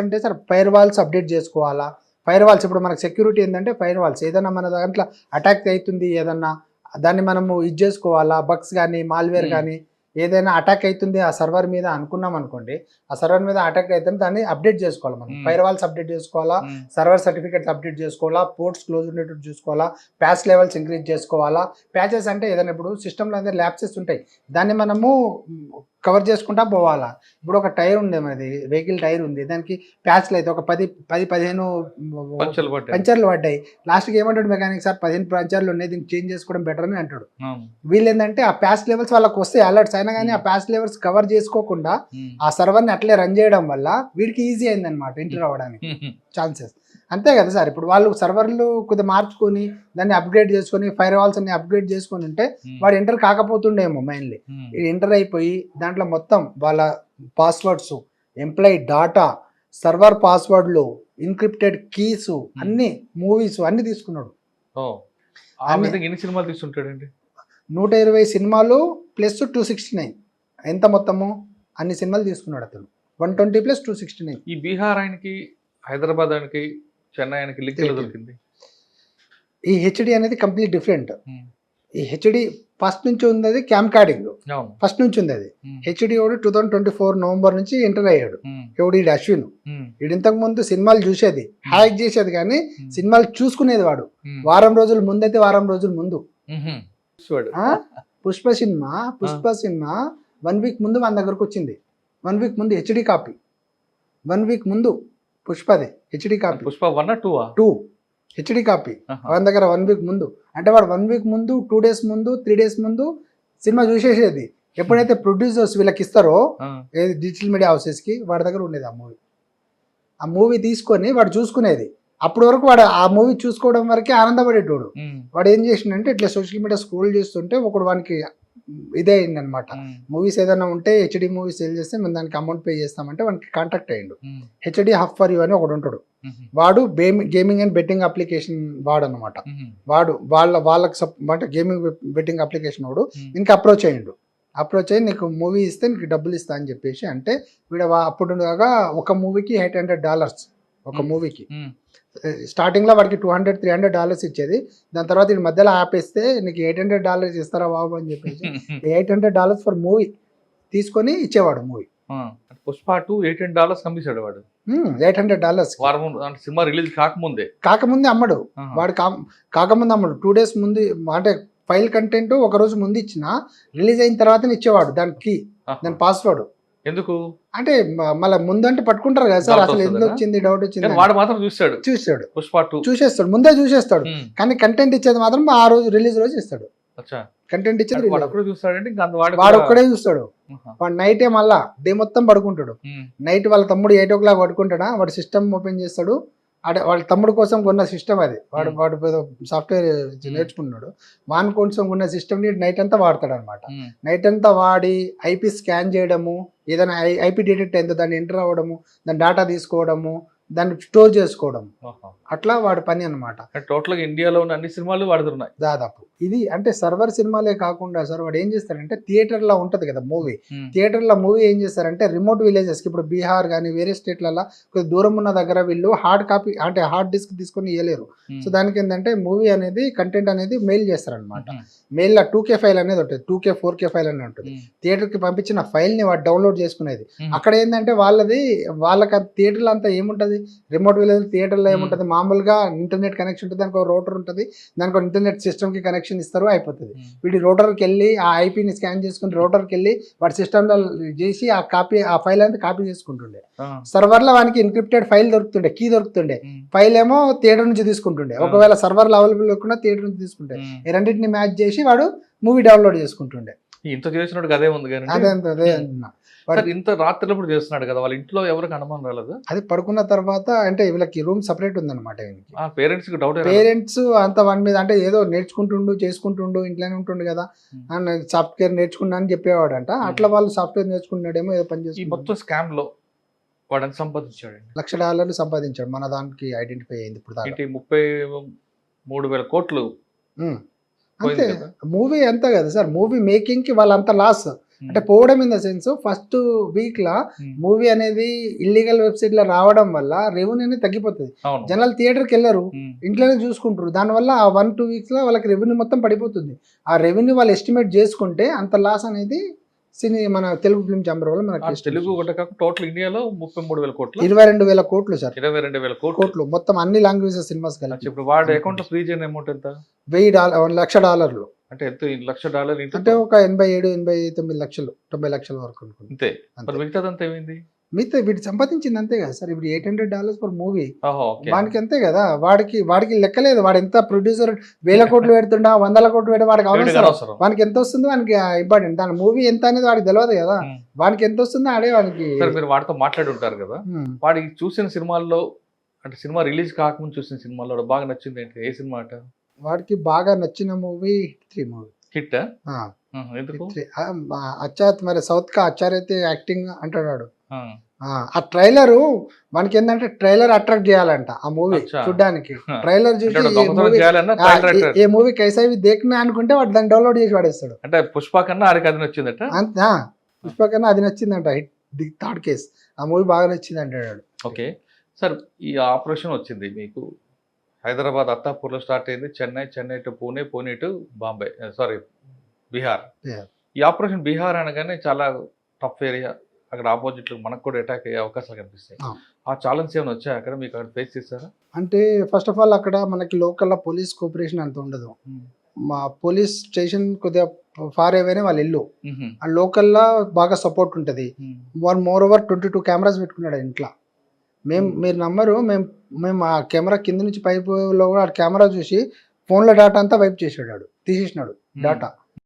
అంటే సార్ ఫైర్ వాల్స్ అప్డేట్ చేసుకోవాలా. ఫైర్ వాల్స్ ఇప్పుడు మనకు సెక్యూరిటీ ఏంటంటే ఫైర్ వాల్స్ ఏదైనా మన దాంట్లో అటాక్ అవుతుంది, ఏదన్నా దాన్ని మనము ఇది చేసుకోవాలా. బగ్స్ కానీ మాల్వేర్ కానీ ఏదైనా అటాక్ అవుతుంది ఆ సర్వర్ మీద అనుకున్నాం అనుకోండి, ఆ సర్వర్ మీద అటాక్ అవుతుంది, దాన్ని అప్డేట్ చేసుకోవాలి. మనం ఫైర్ వాల్స్ అప్డేట్ చేసుకోవాలా, సర్వర్ సర్టిఫికేట్స్ అప్డేట్ చేసుకోవాలా, పోర్ట్స్ క్లోజ్ ఉండేటట్టు చూసుకోవాలా, ప్యాచ్ లెవెల్స్ ఇంక్రీజ్ చేసుకోవాలా. ప్యాచెస్ అంటే ఏదైనా ఇప్పుడు సిస్టంలో అయితే ల్యాప్సెస్ ఉంటాయి, దాన్ని మనము కవర్ చేసుకుంటా పోవాలా. ఇప్పుడు ఒక టైర్ ఉంది, మనది వెహికల్ టైర్ ఉంది, దానికి ప్యాచ్లు అయితే ఒక 10-15 పంచర్లు పడ్డాయి. లాస్ట్కి ఏమంటాడు మెకానిక్, సార్ 15 పంచర్లు ఉన్నాయి, దీన్ని చేంజ్ చేసుకోవడం బెటర్ అని అంటాడు. వీళ్ళు ఏంటంటే ఆ ప్యాచ్ లెవెల్స్ వాళ్ళకి వస్తాయి అలర్ట్స్ అయినా కానీ ఆ ప్యాచ్ లెవెల్స్ కవర్ చేసుకోకుండా ఆ సర్వర్ని అట్లే రన్ చేయడం వల్ల వీడికి ఈజీ అయిందనమాట ఎంటర్ అవ్వడానికి ఛాన్సెస్. అంతే కదా సార్, ఇప్పుడు వాళ్ళు సర్వర్లు కొద్దిగా మార్చుకొని దాన్ని అప్గ్రేడ్ చేసుకొని ఫైర్ వాల్స్ అన్ని అప్గ్రేడ్ చేసుకొని ఉంటే వాడు ఎంటర్ కాకపోతుండేమో. మెయిన్లీ ఎంటర్ అయిపోయి దాంట్లో మొత్తం వాళ్ళ పాస్వర్డ్స్, ఎంప్లాయీ డాటా, సర్వర్ పాస్వర్డ్లు, ఇన్క్రిప్టెడ్ కీస్, అన్ని మూవీస్ అన్ని తీసుకున్నాడు. ఎన్ని సినిమాలు తీసుకుంటాడండి? 120 సినిమాలు ప్లస్ 269. ఎంత మొత్తము? అన్ని సినిమాలు తీసుకున్నాడు అతను. 120 + 269. ఈ బీహార్ ఆయనకి, హైదరాబాద్ ఆయనకి, చెన్నై ఆయనకి లింక్ ఎలా దొరికింది? ఈ హెచ్డి అనేది కంప్లీట్ డిఫరెంట్. ఈ హెచ్డి ఫస్ట్ నుంచి ఉంది, అది క్యామ్ కార్డింగ్ ఫస్ట్ నుంచి ఉంది. అది హెచ్డి వాడు 2024 నవంబర్ నుంచి ఎంటర్ అయ్యాడు. ఎవడు అశ్విన్, వీడు ఇంతకు ముందు సినిమాలు చూసేది, హ్యాక్ చేసేది కానీ సినిమాలు చూసుకునేది వాడు. వారం రోజుల ముందు అయితే వారం రోజుల ముందు పుష్ప సినిమా 1 వీక్ ముందు మన దగ్గరకు వచ్చింది. 1 వీక్ ముందు హెచ్డి కాపీ, 1 వీక్ ముందు పుష్పదే HD copy. Pushpa 1 or 2 HD copy మన దగ్గర 1 వీక్ ముందు. అంటే వాడు 1 వీక్ ముందు, 2 days ముందు, 3 days ముందు సినిమా చూసేసేది. ఎప్పుడైతే ప్రొడ్యూసర్స్ వీళ్ళకి ఇస్తారో డిజిటల్ మీడియా హౌసెస్కి, వాడి దగ్గర ఉండేది ఆ మూవీ తీసుకొని వాడు చూసుకునేది. అప్పటి వరకు వాడు ఆ మూవీ చూసుకోవడం వరకే ఆనందపడేటోడు. వాడు ఏం చేసిండంటే ఇట్లా సోషల్ మీడియా స్క్రోల్ చేస్తుంటే ఒకడు వానికి ఇదే అయిందనమాట. మూవీస్ ఏదైనా ఉంటే హెచ్డి మూవీస్ సేల్ చేస్తే మేము దానికి అమౌంట్ పే చేస్తామంటే వానికి కాంటాక్ట్ అయ్యిండు. హెచ్డి హబ్ ఫర్ యూ అని ఒకడు ఉంటాడు. వాడు గేమింగ్ అండ్ బెట్టింగ్ అప్లికేషన్ వాడు అనమాట. వాడు వాళ్ళకి అంటే గేమింగ్ బెట్టింగ్ అప్లికేషన్ వాడు ఇంకా అప్రోచ్ అయ్యి నీకు మూవీ ఇస్తే నీకు డబ్బులు ఇస్తా అని చెప్పేసి అంటే వీడు అప్పుడు దాకా ఒక మూవీకి $800 ఒక మూవీకి. స్టార్టింగ్ లో వాడికి $200-300 ఇచ్చేది. దాని తర్వాత ఈ మధ్యలో ఆపేస్తే నీకు $800 ఇస్తారా బాబు అని చెప్పేసి $800 ఫర్ మూవీ తీసుకొని ఇచ్చేవాడు మూవీ. పుష్ప 2 $800 అమ్మేశాడు వాడు. $800 సినిమా రిలీజ్ కాకముందే అమ్మడు వాడు. కాకముందు అమ్మడు 2 days ముందు, అంటే ఫైల్ కంటెంట్ ఒక రోజు ముందు ఇచ్చిన రిలీజ్ అయిన తర్వాత ఇచ్చేవాడు దానికి దాని పాస్వర్డ్. ఎందుకు అంటే మళ్ళీ ముందు అంటే పట్టుకుంటారు కదా సార్, అసలు ఎందుకు వచ్చింది డౌట్ వచ్చింది. వాడు మాత్రం చూస్తాడు పుష్ప 2 చూసేస్తాడు, ముందే చూసేస్తాడు. కానీ కంటెంట్ ఇచ్చేది మాత్రం ఆ రోజు రిలీజ్ రోజు ఇస్తాడు. కంటెంట్ ఇచ్చేది వాడు ఒక్కడే చూస్తాడు. వాడు నైటే మళ్ళా డే మొత్తం పడుకుంటాడు. నైట్ వాళ్ళ తమ్ముడు 8 o'clock పడుకుంటాడా, వాడు సిస్టమ్ ఓపెన్ చేస్తాడు, అంటే వాళ్ళ తమ్ముడు కోసం కొన్న సిస్టమ్ అది, వాడు సాఫ్ట్వేర్ నేర్చుకున్నాడు, వాని కోసం కొన్న సిస్టమ్ని నైట్ అంతా వాడతాడు అనమాట. నైట్ అంతా వాడి ఐపీ స్కాన్ చేయడము, ఏదైనా ఐపీ డిటెక్ట్ అయిందో దాన్ని ఎంటర్ అవ్వడము, దాని డేటా తీసుకోవడము, దాన్ని స్టోర్ చేసుకోవడం, అట్లా వాడి పని అనమాట. టోటల్ గా ఇండియాలో ఉన్న అన్ని సినిమాలు వాడుతున్నాయి దాదాపు. ఇది అంటే సర్వర్ సినిమాలే కాకుండా సార్ వాడు ఏం చేస్తారంటే థియేటర్ లా ఉంటది కదా మూవీ, థియేటర్ లో మూవీ ఏం చేస్తారంటే రిమోట్ విలేజెస్ కి, ఇప్పుడు బీహార్ కానీ వేరే స్టేట్లలో కొద్దిగా దూరం ఉన్న దగ్గర వీళ్ళు హార్డ్ కాపీ అంటే హార్డ్ డిస్క్ తీసుకొని ఇవ్వలేరు. సో దానికి ఏంటంటే మూవీ అనేది కంటెంట్ అనేది మెయిల్ చేస్తారనమాట. మెయిల్ లో 2K ఫైల్ అనేది ఉంటుంది, 2K 4K ఫైల్ అనేది ఉంటుంది. థియేటర్ కి పంపించిన ఫైల్ ని వాడు డౌన్లోడ్ చేసుకునేది. అక్కడ ఏంటంటే వాళ్ళకి థియేటర్లో అంతా ఏముంటది, రిమోట్ విలేజ్ థియేటర్లో ఏముంటది, మామూలుగా ఇంటర్నెట్ కనెక్షన్ ఉంటుంది, దానికి ఒక రోటర్ ఉంటుంది, దానికి ఒక ఇంటర్నెట్ సిస్టమ్ కి కనెక్షన్ ఇస్తారు, అయిపోతుంది. వీడి రోటర్కి వెళ్ళి ఆ ఐపీని స్కాన్ చేసుకుని రోటర్కి వెళ్ళి వాడి సిస్టంలో చేసి ఆ ఫైల్ అనేది కాపీ చేసుకుంటుండే. సర్వర్ లో వానికి ఎన్క్రిప్టెడ్ ఫైల్ దొరుకుతుండే, కీ దొరుకుతుండే, ఫైల్ ఏమో థియేటర్ నుంచి తీసుకుంటుండే. ఒకవేళ సర్వర్ లో అవైలబుల్ లేకుండా థియేటర్ నుంచి తీసుకుంటే ఈ రెండింటిని మ్యాచ్ చేసి వాడు మూవీ డౌన్లోడ్ చేసుకుంటుండే. ఇంత చేసినట్టు అదే ఉంది కానీ అదే అంటున్నా. ఇంత రాత్రిప్పుడు చేస్తున్నాడు కదా, వాళ్ళ ఇంట్లో ఎవరికి అనుమానం రాలేదు? అది పడుకున్న తర్వాత అంటే వీళ్ళకి రూమ్ సపరేట్ ఉందన్నమాట. పేరెంట్స్ డౌట్, పేరెంట్స్ అంత వాడి మీద అంటే ఏదో నేర్చుకుంటుండు చేసుకుంటుండు ఇంట్లోనే ఉంటుండు కదా, సాఫ్ట్వేర్ నేర్చుకున్నా అని చెప్పేవాడంట. అట్లా వాళ్ళు సాఫ్ట్వేర్ నేర్చుకున్నాడేమో, ఏదో పని చేసి మొత్తం స్కామ్ లో వాడు ఎంత సంపాదించాడు? $1,00,000 సంపాదించాడు. మన దానికి ఐడెంటిఫై అయింది ఇప్పుడు దాకా. 33,000 కోట్లు. అంతే మూవీ అంతా కదా సార్, మూవీ మేకింగ్ కి వాళ్ళంతా లాస్. అంటే పోవడం in the sense first week law movie అనేది ఇల్లీగల్ వెబ్సైట్ లో రావడం వల్ల రెవెన్యూ అనేది తగ్గిపోతుంది. జనాలు థియేటర్కి వెళ్ళరు, ఇంట్లోనే చూసుకుంటారు. దానివల్ల ఆ 1-2 వీక్స్ లో వాళ్ళకి రెవెన్యూ మొత్తం పడిపోతుంది. ఆ రెవెన్యూ వాళ్ళు ఎస్టిమేట్ చేసుకుంటే అంత లాస్ అనేది మన తెలుగు ఫిల్మ్ ఛాంబర్ వల్ల మనకి తెలుగు టోటల్ ఇండియాలో 33,000 కోట్లు, 22,000 కోట్లు సార్. 22,000 కోట్లు మొత్తం అన్ని లాంగ్వేజెస్ సినిమాస్ కలిపి. ఇప్పుడు వాడి అకౌంట్ లో ఫ్రీజ్ అయిన అమౌంట్ ఎంత? $1,00,000. అంటే ఎంత? $1,00,000 అంటే ఒక 87-89 లక్షలు, 90 లక్షల వరకు అనుకుంటా. అంతే. మిగతాదంతా ఏమైంది? మిగతా వీటి సంపాదించింది అంతే కదా సార్. ఇప్పుడు $800 పర్ మూవీ, వాడికి అంతే కదా. వాడికి లెక్కలేదు. వాడు ఎంత ప్రొడ్యూసర్ 1,000 కోట్లు పెడుతుండా, 100 కోట్లు పెడితే వాడికి అవసరం. వానికి ఎంత వస్తుందో వానికి ఇంపార్టెంట్. దాని మూవీ ఎంత అనేది వాడికి తెలియదు కదా. వానికి ఎంత వస్తుందో ఆడే వాడికి. మీరు వాడితో మాట్లాడి ఉంటారు కదా, వాడికి చూసిన సినిమాల్లో అంటే సినిమా రిలీజ్ కాకముందు చూసిన సినిమాల్లో బాగా నచ్చింది ఏంటి? ఏ సినిమా అంట? వాడికి బాగా నచ్చిన మూవీ హిట్ మూవీ. హిట్ అచ్చాత్ మరి సౌత్ కా అచ్చారైతే యాక్టింగ్ అంటాడు. ఆ ట్రైలర్ మనకి ఏంటంటే ట్రైలర్ అట్రాక్ట్ చేయాలంట ఆ మూవీ చూడ్డానికి. ట్రైలర్ చూసి ఏ మూవీ కైసావి దేఖనా అనుకుంటే వాడు దాన్ని డౌన్లోడ్ చేసి వాడేస్తాడు. అంటే పుష్ప కన్నా అది నచ్చిందట. పుష్ప కన్నా అది నచ్చిందంట. ది థర్డ్ కేస్ ఆ మూవీ బాగా నచ్చింది అంటాడు. ఓకే సార్, ఈ ఆపరేషన్ వచ్చింది మీకు హైదరాబాద్ అత్తాపూర్లో స్టార్ట్ అయింది, Chennai to Pune, Pune to Bombay, sorry Bihar. ఈ ఆపరేషన్ బీహార్ అనగానే చాలా టఫ్ ఏరియా, అక్కడ ఆపోజిట్ మనకు కూడా అటాక్ అయ్యే అవకాశాలు కనిపిస్తాయి. ఆ ఛాలెంజ్ ఏమైనా వచ్చాయి అక్కడ మీకు? అక్కడ ఫేస్ చేస్తారా? అంటే ఫస్ట్ ఆఫ్ ఆల్ అక్కడ మనకి లోకల్ పోలీస్ కోఆపరేషన్ అంత ఉండదు. మా పోలీస్ స్టేషన్ కొద్దిగా ఫార్ అవేనే వాళ్ళ ఇల్లు. ఆ లోకల్లో బాగా సపోర్ట్ ఉంటుంది. వన్ మోర్ ఓవర్ 22 కెమెరాస్ పెట్టుకున్నాడు ఇంట్లో. మీరు నమ్మరు, మేము ఆ కెమెరా కింద నుంచి పైపులో కూడా ఆ కెమెరా చూసి ఫోన్లో డేటా అంతా వైప్ చేసాడు, తీసేసినాడు డేటా.